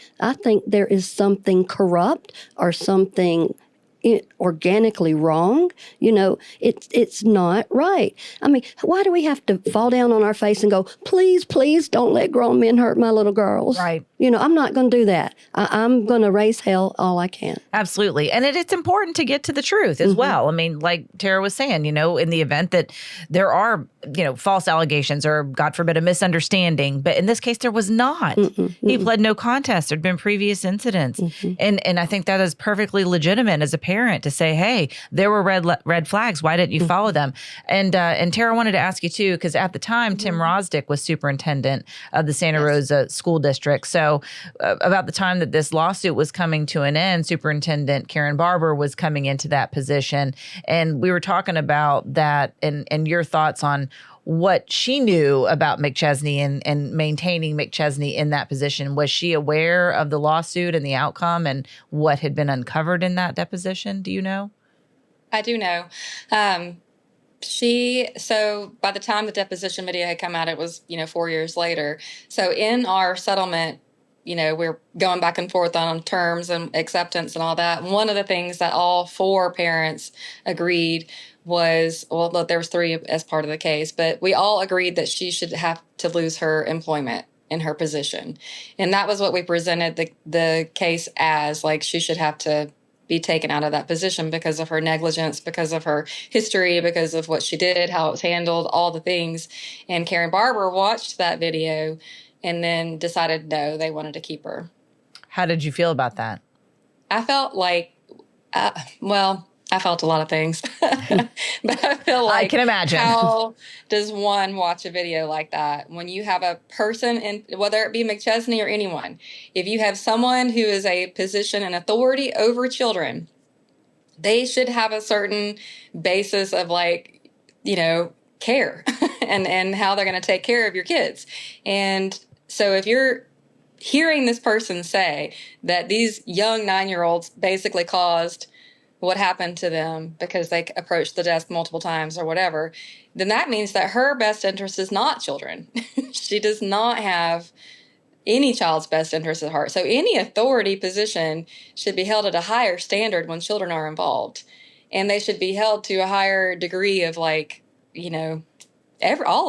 there is something corrupt or something organically wrong. It's not right. I mean, why do we have to fall down on our face and go, please, please don't let grown men hurt my little girls? Right. I'm not going to do that. I'm going to raise hell all I can. Absolutely. And it's important to get to the truth as well. I mean, like Tara was saying, in the event that there are, false allegations or, God forbid, a misunderstanding. But in this case, there was not. He pled no contest. There'd been previous incidents. And I think that is perfectly legitimate as a parent to say, hey, there were red flags. Why didn't you follow them? And Tara, wanted to ask you, too, because at the time, Tim Rosdick was superintendent of the Santa Rosa School District. So about the time that this lawsuit was coming to an end, Superintendent Karen Barber was coming into that position. And we were talking about that and your thoughts on what she knew about McChesney and maintaining McChesney in that position. Was she aware of the lawsuit and the outcome and what had been uncovered in that deposition? Do you know? I do know. So by the time the deposition video had come out, it was, 4 years later. So in our settlement, we're going back and forth on terms and acceptance and all that. One of the things that all four parents agreed was, well, there was three as part of the case, but we all agreed that she should have to lose her employment in her position. And that was what we presented the case as, like she should have to be taken out of that position because of her negligence, because of her history, because of what she did, how it was handled, all the things. And Karen Barber watched that video and then decided, no, they wanted to keep her. How did you feel about that? I felt like, I felt a lot of things. But I feel like, I can imagine. How does one watch a video like that when you have a person, in, whether it be McChesney or anyone, if you have someone who is a position and authority over children, they should have a certain basis of care and how they're going to take care of your kids. And so if you're hearing this person say that these young 9-year-olds basically caused what happened to them because they approached the desk multiple times or whatever, then that means that her best interest is not children. She does not have any child's best interest at heart. So any authority position should be held at a higher standard when children are involved. And they should be held to a higher degree of all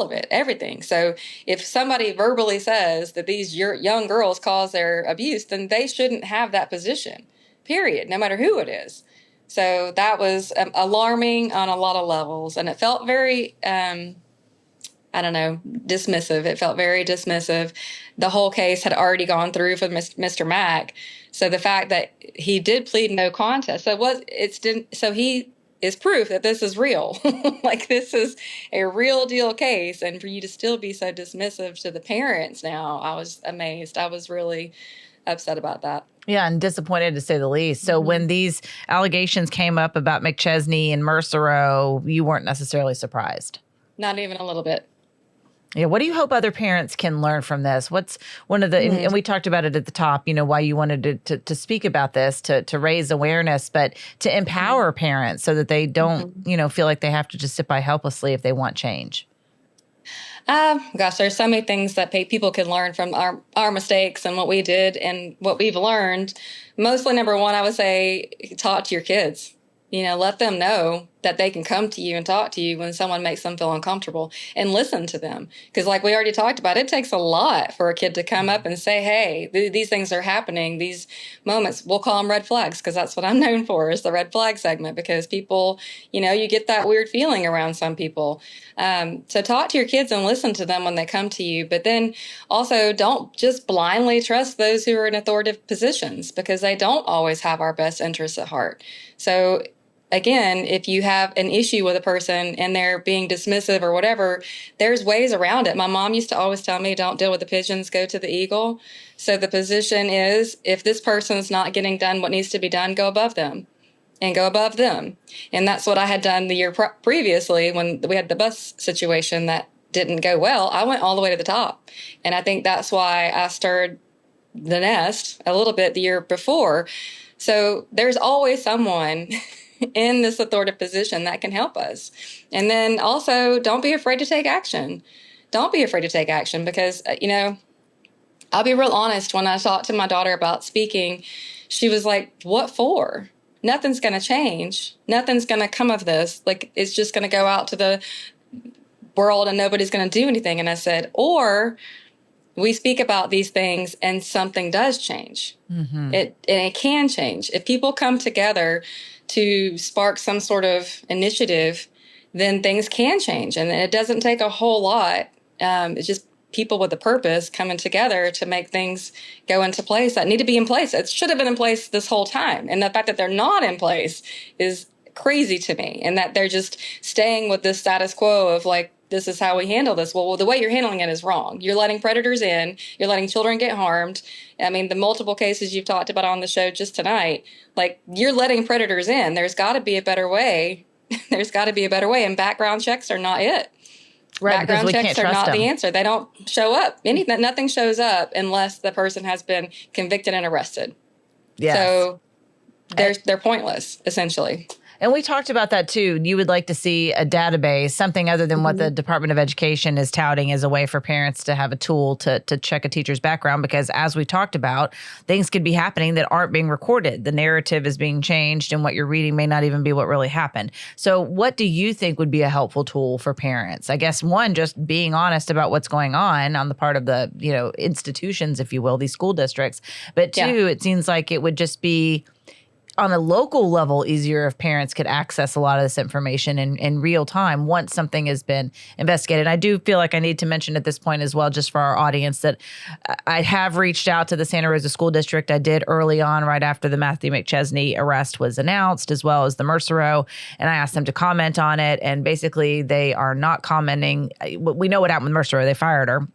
of it, everything. So if somebody verbally says that these young girls cause their abuse, then they shouldn't have that position, period, no matter who it is. So that was alarming on a lot of levels. And it felt very, dismissive. It felt very dismissive. The whole case had already gone through for Mr. Mack. So the fact that he did plead no contest, so he is proof that this is real. Like this is a real deal case. And for you to still be so dismissive to the parents now, I was amazed. I was really upset about that. Yeah, and disappointed to say the least. So when these allegations came up about McChesney and Mercero, you weren't necessarily surprised? Not even a little bit. Yeah. What do you hope other parents can learn from this? What's one of the, and we talked about it at the top, why you wanted to speak about this, to raise awareness, but to empower parents so that they don't, feel like they have to just sit by helplessly if they want change? There's so many things that people can learn from our mistakes and what we did and what we've learned. Mostly, number one, I would say talk to your kids. Let them know that they can come to you and talk to you when someone makes them feel uncomfortable and listen to them. Because like we already talked about, it takes a lot for a kid to come up and say, hey, these things are happening, these moments, we'll call them red flags because that's what I'm known for is the red flag segment because people, you get that weird feeling around some people. So talk to your kids and listen to them when they come to you. But then also don't just blindly trust those who are in authoritative positions because they don't always have our best interests at heart. So again, if you have an issue with a person and they're being dismissive or whatever, there's ways around it. My mom used to always tell me, don't deal with the pigeons, go to the eagle. So the position is, if this person's not getting done what needs to be done, go above them and go above them. And that's what I had done the year previously when we had the bus situation that didn't go well. I went all the way to the top. And I think that's why I stirred the nest a little bit the year before. So there's always someone in this authoritative position that can help us. And then also don't be afraid to take action. Don't be afraid to take action because, I'll be real honest. When I talked to my daughter about speaking, she was like, what for? nothing's going to change. Nothing's going to come of this. Like, it's just going to go out to the world and nobody's going to do anything. And I said, or we speak about these things and something does change. It can change. If people come together to spark some sort of initiative, then things can change. And it doesn't take a whole lot. It's just people with a purpose coming together to make things go into place that need to be in place. It should have been in place this whole time. And the fact that they're not in place is crazy to me. And that they're just staying with this status quo of like, this is how we handle this. Well, the way you're handling it is wrong. You're letting predators in. You're letting children get harmed. I mean, the multiple cases you've talked about on the show just tonight, like, you're letting predators in. There's got to be a better way. There's got to be a better way. And background checks are not it. Right, background checks are not them. the answer. They don't show up. Nothing shows up unless the person has been convicted and arrested. Yes. So they're pointless, essentially. And we talked about that too. You would like to see a database, something other than what the Department of Education is touting as a way for parents to have a tool to check a teacher's background, because as we talked about, things could be happening that aren't being recorded. The narrative is being changed and what you're reading may not even be what really happened. So what do you think would be a helpful tool for parents? I guess one, just being honest about what's going on the part of the, institutions, if you will, these school districts. But two, it seems like it would just be on a local level easier if parents could access a lot of this information in real time once something has been investigated. I do feel like I need to mention at this point as well, just for our audience, that I have reached out to the Santa Rosa School District. I did early on, right after the Matthew McChesney arrest was announced, as well as the Mercero, and I asked them to comment on it. And basically they are not commenting. We know what happened with Mercero. They fired her.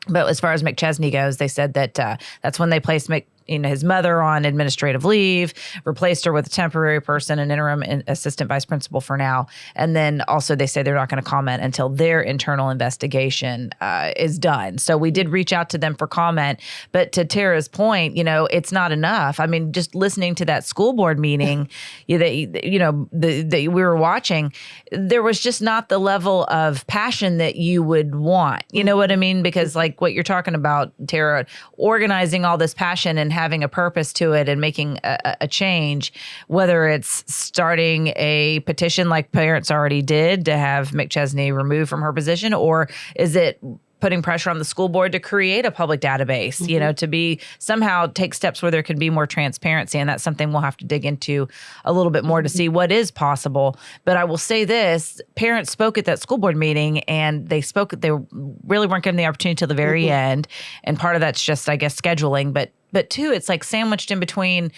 But as far as McChesney goes, they said that that's when they placed his mother on administrative leave, replaced her with a temporary person, an interim assistant vice principal for now. And then also they say they're not going to comment until their internal investigation is done. So we did reach out to them for comment. But to Tara's point, it's not enough. I mean, just listening to that school board meeting that we were watching, there was just not the level of passion that you would want. You know what I mean? Because like what you're talking about, Tara, organizing all this passion and having a purpose to it and making a change, whether it's starting a petition like parents already did to have McChesney removed from her position, or is it putting pressure on the school board to create a public database, to be somehow take steps where there can be more transparency. And that's something we'll have to dig into a little bit more to see what is possible. But I will say this, parents spoke at that school board meeting and they really weren't given the opportunity till the very end. And part of that's just, I guess, scheduling. But two, it's like sandwiched in between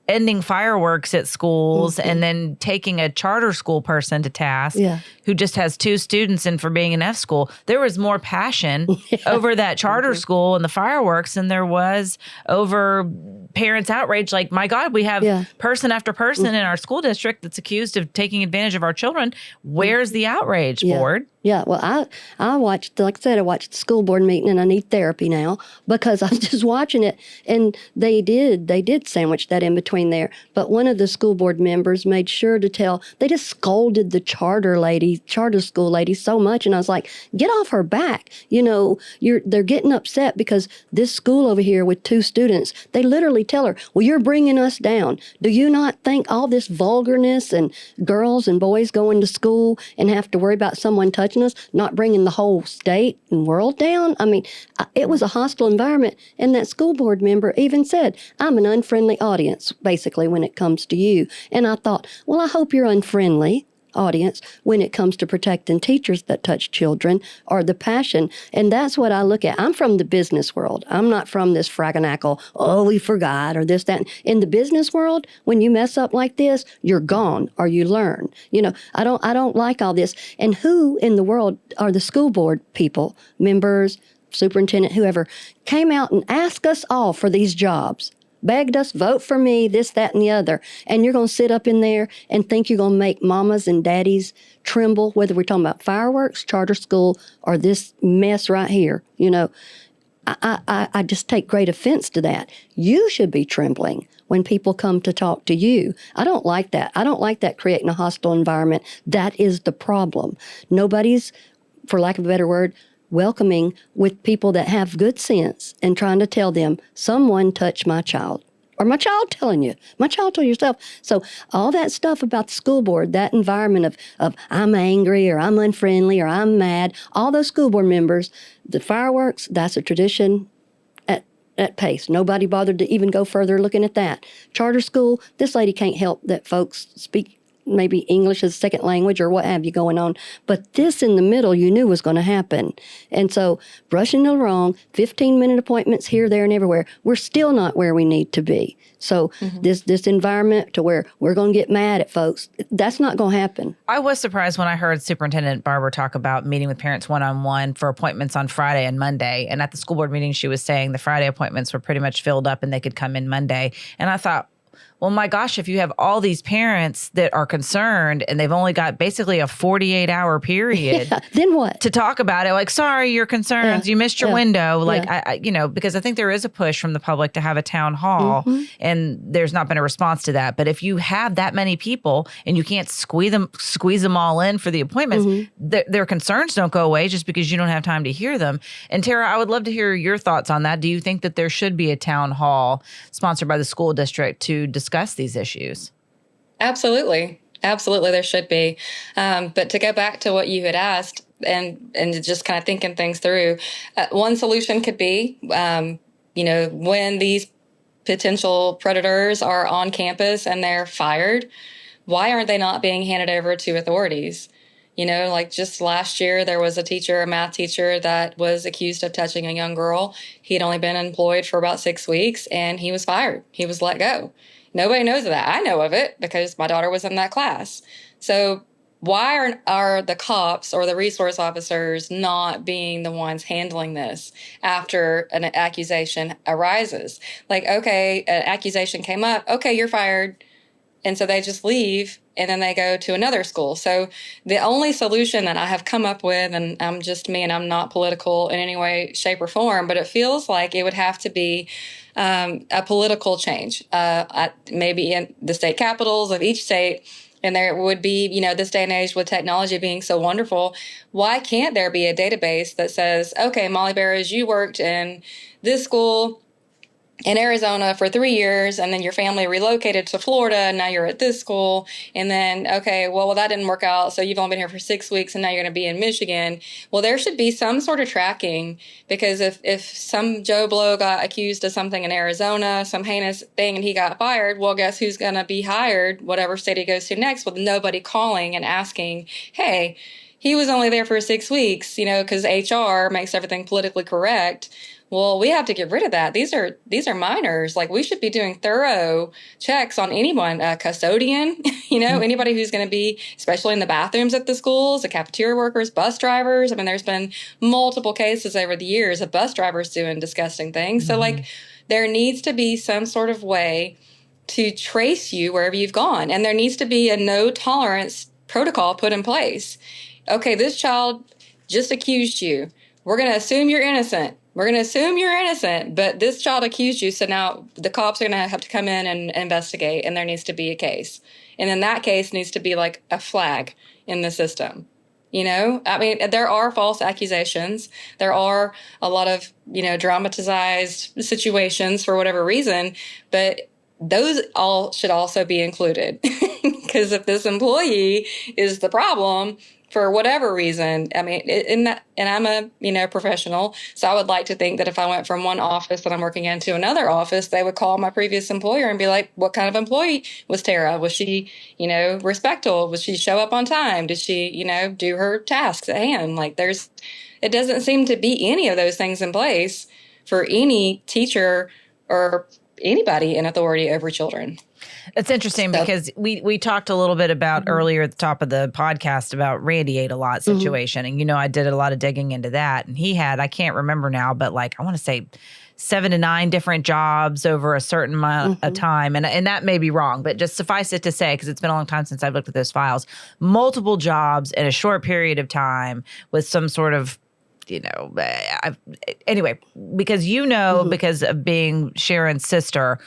ending fireworks at schools and then taking a charter school person to task who just has 2 students in for being an F school. There was more passion over that charter school and the fireworks than there was over parents' outrage. Like, my God, we have person after person in our school district that's accused of taking advantage of our children. Where's the outrage, board? Yeah, well, I watched, like I said, I watched the school board meeting, and I need therapy now because I was just watching it, and they did sandwich that in between there. But one of the school board members made sure to they just scolded the charter school lady so much, and I was like, get off her back. They're getting upset because this school over here with 2 students, they literally tell her, well, you're bringing us down. Do you not think all this vulgarness and girls and boys going to school and have to worry about someone touching us, not bringing the whole state and world down? I mean, it was a hostile environment. And that school board member even said, I'm an unfriendly audience, basically, when it comes to you. And I thought, well, I hope you're unfriendly audience when it comes to protecting teachers that touch children, or the passion. And that's what I look at. I'm from the business world. I'm not from this fraganacle, we forgot, or this, that. In the business world, when you mess up like this, you're gone, or you learn. I don't like all this. And who in the world are the school board people, members, superintendent, whoever, came out and asked us all for these jobs? Begged us, vote for me, this, that, and the other. And you're going to sit up in there and think you're going to make mamas and daddies tremble, whether we're talking about fireworks, charter school, or this mess right here. I just take great offense to that. You should be trembling when people come to talk to you. I don't like that. I don't like that creating a hostile environment. That is the problem. Nobody's, for lack of a better word, welcoming with people that have good sense and trying to tell them, someone touched my child. Or my child telling you. My child told yourself. So all that stuff about the school board, that environment of I'm angry or I'm unfriendly or I'm mad, all those school board members, the fireworks, that's a tradition at Pace. Nobody bothered to even go further looking at that. Charter school, this lady can't help that folks speak maybe English as a second language or what have you going on. But this in the middle you knew was going to happen. And so brushing the wrong, 15-minute appointments here, there, and everywhere, we're still not where we need to be. So this environment to where we're going to get mad at folks, that's not going to happen. I was surprised when I heard Superintendent Barber talk about meeting with parents one-on-one for appointments on Friday and Monday. And at the school board meeting, she was saying the Friday appointments were pretty much filled up and they could come in Monday. And I thought, well, my gosh, if you have all these parents that are concerned and they've only got basically a 48-hour period then what? to talk about it, like, sorry, your concerns, you missed your window. Like, I because I think there is a push from the public to have a town hall and there's not been a response to that. But if you have that many people and you can't squeeze them all in for the appointments, their concerns don't go away just because you don't have time to hear them. And Tara, I would love to hear your thoughts on that. Do you think that there should be a town hall sponsored by the school district to discuss these issues? Absolutely. Absolutely, there should be. But to go back to what you had asked and just kind of thinking things through, one solution could be, when these potential predators are on campus and they're fired, why aren't they not being handed over to authorities? Like just last year, there was a math teacher that was accused of touching a young girl. He'd only been employed for about 6 weeks and he was fired. He was let go. Nobody knows of that. I know of it because my daughter was in that class. So why are the cops or the resource officers not being the ones handling this after an accusation arises? Like, okay, an accusation came up. Okay, you're fired. And so they just leave and then they go to another school. So the only solution that I have come up with, and I'm just me and I'm not political in any way, shape, or form, but it feels like it would have to be a political change, maybe in the state capitals of each state. And there would be, this day and age with technology being so wonderful, why can't there be a database that says, okay, Molly Barrows, you worked in this school in Arizona for 3 years, and then your family relocated to Florida, and now you're at this school, and then, okay, well, that didn't work out, so you've only been here for 6 weeks, and now you're going to be in Michigan. Well, there should be some sort of tracking, because if some Joe Blow got accused of something in Arizona, some heinous thing, and he got fired, well, guess who's going to be hired, whatever state he goes to next, with nobody calling and asking, hey, he was only there for 6 weeks, because HR makes everything politically correct. Well, we have to get rid of that. These are minors. Like, we should be doing thorough checks on anyone, custodian, anybody who's going to be, especially in the bathrooms at the schools, the cafeteria workers, bus drivers. I mean, there's been multiple cases over the years of bus drivers doing disgusting things. So, there needs to be some sort of way to trace you wherever you've gone. And there needs to be a no tolerance protocol put in place. Okay, this child just accused you. We're going to assume you're innocent. But this child accused you, so now the cops are going to have to come in and investigate, and there needs to be a case. And then that case needs to be like a flag in the system. I mean, there are false accusations. There are a lot of, dramatized situations for whatever reason, but those all should also be included. Because if this employee is the problem, for whatever reason, I mean, and I'm a professional, so I would like to think that if I went from one office that I'm working in to another office, they would call my previous employer and be like, what kind of employee was Tara? Was she, respectful? Was she show up on time? Did she, do her tasks at hand? Like, it doesn't seem to be any of those things in place for any teacher or anybody in authority over children. It's interesting because we talked a little bit about earlier at the top of the podcast about Randy Adalot situation. And, I did a lot of digging into that. And he had, I can't remember now, but I want to say 7 to 9 different jobs over a certain amount of time. And that may be wrong, but just suffice it to say, because it's been a long time since I've looked at those files, multiple jobs in a short period of time with some sort of anyway, because because of being Sharon's sister,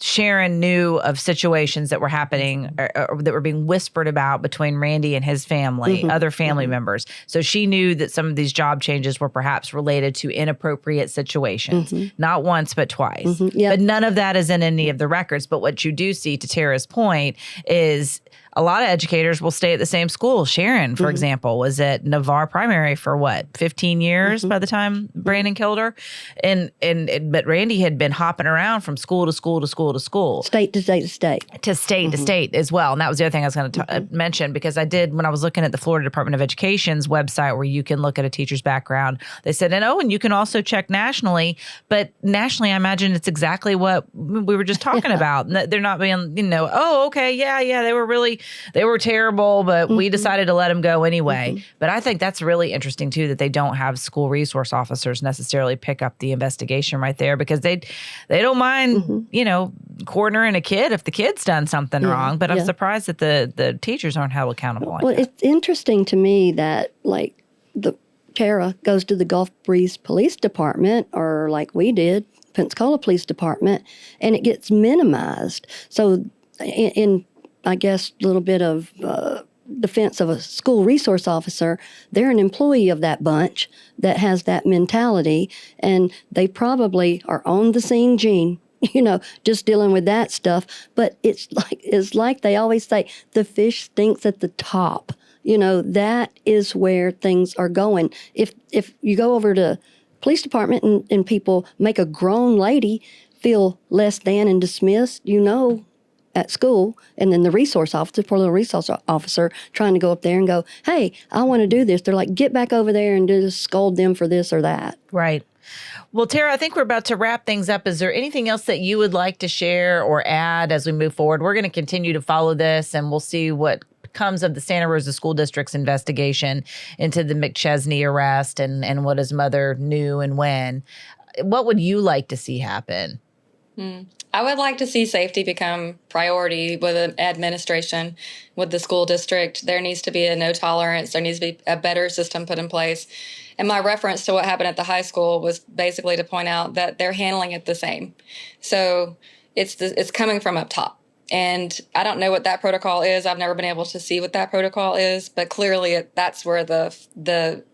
Sharon knew of situations that were happening or that were being whispered about between Randy and his family, other family members. So she knew that some of these job changes were perhaps related to inappropriate situations, not once, but twice. Yep. But none of that is in any of the records. But what you do see, to Tara's point, is a lot of educators will stay at the same school. Sharon, for example, was at Navarre Primary for 15 years by the time Brandon killed her. But Randy had been hopping around from school to school to school to school. State to state to state. To state to state as well. And that was the other thing I was going to mention, because when I was looking at the Florida Department of Education's website where you can look at a teacher's background, they said, and you can also check nationally. But nationally, I imagine it's exactly what we were just talking about. They're not being, they were terrible, but we decided to let them go anyway. But I think that's really interesting too, that they don't have school resource officers necessarily pick up the investigation right there, because they don't mind, cornering a kid if the kid's done something wrong. But I'm surprised that the teachers aren't held accountable like that. It's interesting to me that Tara goes to the Gulf Breeze Police Department, or like we did, Pensacola Police Department, and it gets minimized. So in I guess, a little bit of defense of a school resource officer, they're an employee of that bunch that has that mentality, and they probably are on the scene, Gene, just dealing with that stuff. But it's like they always say, the fish stinks at the top. That is where things are going. If you go over to police department and people make a grown lady feel less than and dismissed, at school, and then the poor little resource officer trying to go up there and go, hey, I want to do this. They're like, get back over there and just scold them for this or that. Right. Well, Tara, I think we're about to wrap things up. Is there anything else that you would like to share or add as we move forward? We're going to continue to follow this, and we'll see what comes of the Santa Rosa School District's investigation into the McChesney arrest and what his mother knew and when. What would you like to see happen? I would like to see safety become priority with an administration, with the school district. There needs to be a no tolerance. There needs to be a better system put in place. And my reference to what happened at the high school was basically to point out that they're handling it the same. So it's coming from up top. And I don't know what that protocol is. I've never been able to see what that protocol is, but clearly that's where the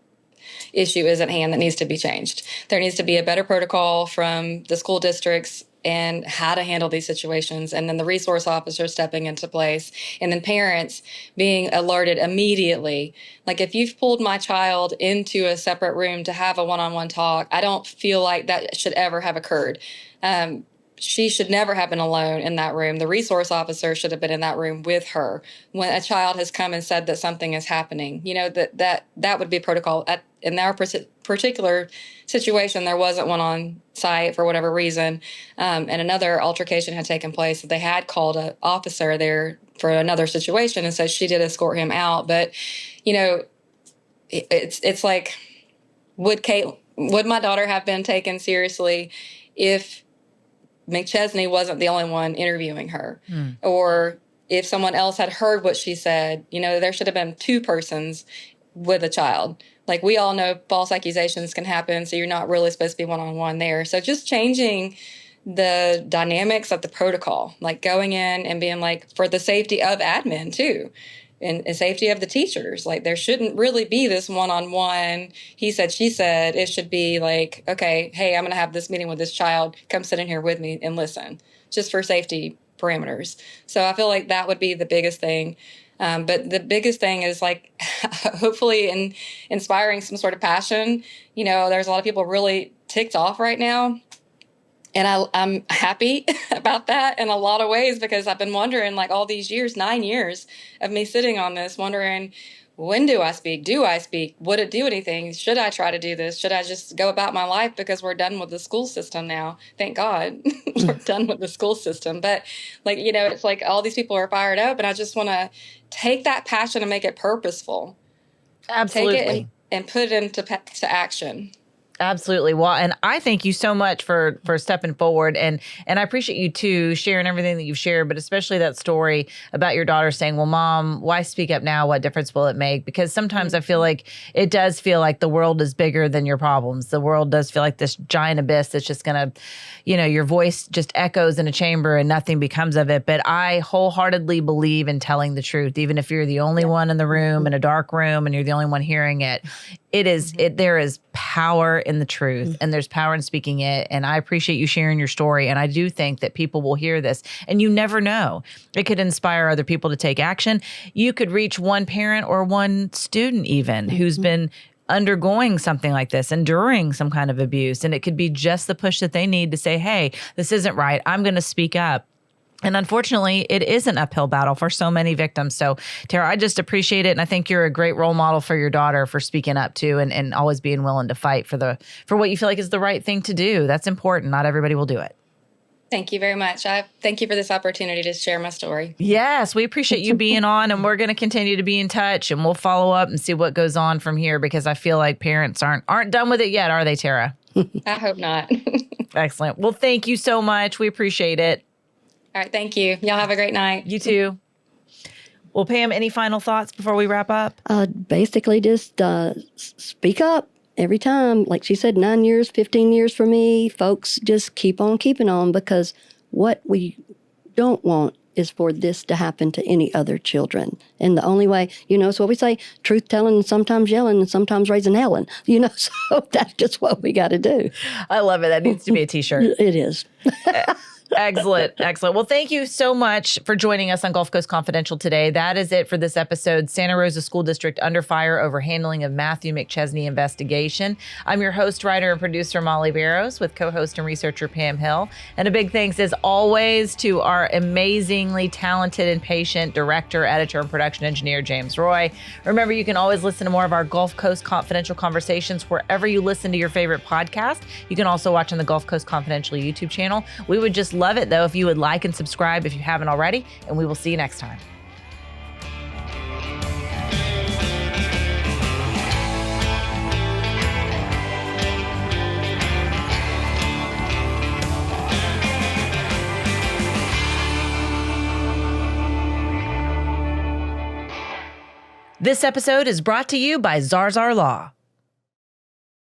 issue is at hand that needs to be changed. There needs to be a better protocol from the school districts and how to handle these situations, and then the resource officer stepping into place, and then parents being alerted immediately. Like, if you've pulled my child into a separate room to have a one-on-one talk, I don't feel like that should ever have occurred. She should never have been alone in that room. The resource officer should have been in that room with her when a child has come and said that something is happening. That would be protocol. In our particular situation, there wasn't one on site for whatever reason, and another altercation had taken place. They had called an officer there for another situation, and so she did escort him out. But it's like, would my daughter have been taken seriously if McChesney wasn't the only one interviewing her, or if someone else had heard what she said? There should have been two persons with a child. Like, we all know false accusations can happen, so you're not really supposed to be one-on-one there. So just changing the dynamics of the protocol, like going in and being like, for the safety of admin too, and safety of the teachers. Like, there shouldn't really be this one-on-one, he said, she said. It should be like, okay, hey, I'm going to have this meeting with this child. Come sit in here with me and listen, just for safety parameters. So I feel like that would be the biggest thing. But the biggest thing is, like, hopefully in inspiring some sort of passion. There's a lot of people really ticked off right now. And I'm happy about that in a lot of ways, because I've been wondering, like, all these years, 9 years of me sitting on this, wondering, when do I speak? Do I speak? Would it do anything? Should I try to do this? Should I just go about my life, because we're done with the school system now? Thank God we're done with the school system. But, like, it's like all these people are fired up, and I just want to take that passion and make it purposeful. Absolutely. Take it and put it into action. Absolutely. Well, and I thank you so much for stepping forward, and I appreciate you too sharing everything that you've shared, but especially that story about your daughter saying, "Well, Mom, why speak up now? What difference will it make?" Because sometimes I feel like it does feel like the world is bigger than your problems. The world does feel like this giant abyss that's just gonna, your voice just echoes in a chamber and nothing becomes of it. But I wholeheartedly believe in telling the truth, even if you're the only one in the room in a dark room and you're the only one hearing it. There is power in the truth, and there's power in speaking it. And I appreciate you sharing your story. And I do think that people will hear this, and you never know. It could inspire other people to take action. You could reach one parent or one student even who's been undergoing something like this, enduring some kind of abuse. And it could be just the push that they need to say, hey, this isn't right. I'm going to speak up. And unfortunately, it is an uphill battle for so many victims. So, Tara, I just appreciate it. And I think you're a great role model for your daughter for speaking up too, and always being willing to fight for what you feel like is the right thing to do. That's important. Not everybody will do it. Thank you very much. I thank you for this opportunity to share my story. Yes, we appreciate you being on, and we're going to continue to be in touch, and we'll follow up and see what goes on from here, because I feel like parents aren't done with it yet, are they, Tara? I hope not. Excellent. Well, thank you so much. We appreciate it. All right. Thank you. Y'all have a great night. You too. Well, Pam, any final thoughts before we wrap up? Basically, just speak up every time. Like she said, 9 years, 15 years for me. Folks, just keep on keeping on, because what we don't want is for this to happen to any other children. And the only way, it's what we say, truth telling and sometimes yelling and sometimes raising hellin', so that's just what we got to do. I love it. That needs to be a t-shirt. It is. Excellent. Excellent. Well, thank you so much for joining us on Gulf Coast Confidential today. That is it for this episode. Santa Rosa School District under fire over handling of Matthew McChesney investigation. I'm your host, writer, and producer, Molly Barrows, with co-host and researcher Pam Hill. And a big thanks, as always, to our amazingly talented and patient director, editor, and production engineer, James Roy. Remember, you can always listen to more of our Gulf Coast Confidential conversations wherever you listen to your favorite podcast. You can also watch on the Gulf Coast Confidential YouTube channel. We would just love it, though, if you would like and subscribe if you haven't already, and we will see you next time. This episode is brought to you by Zarzar Law.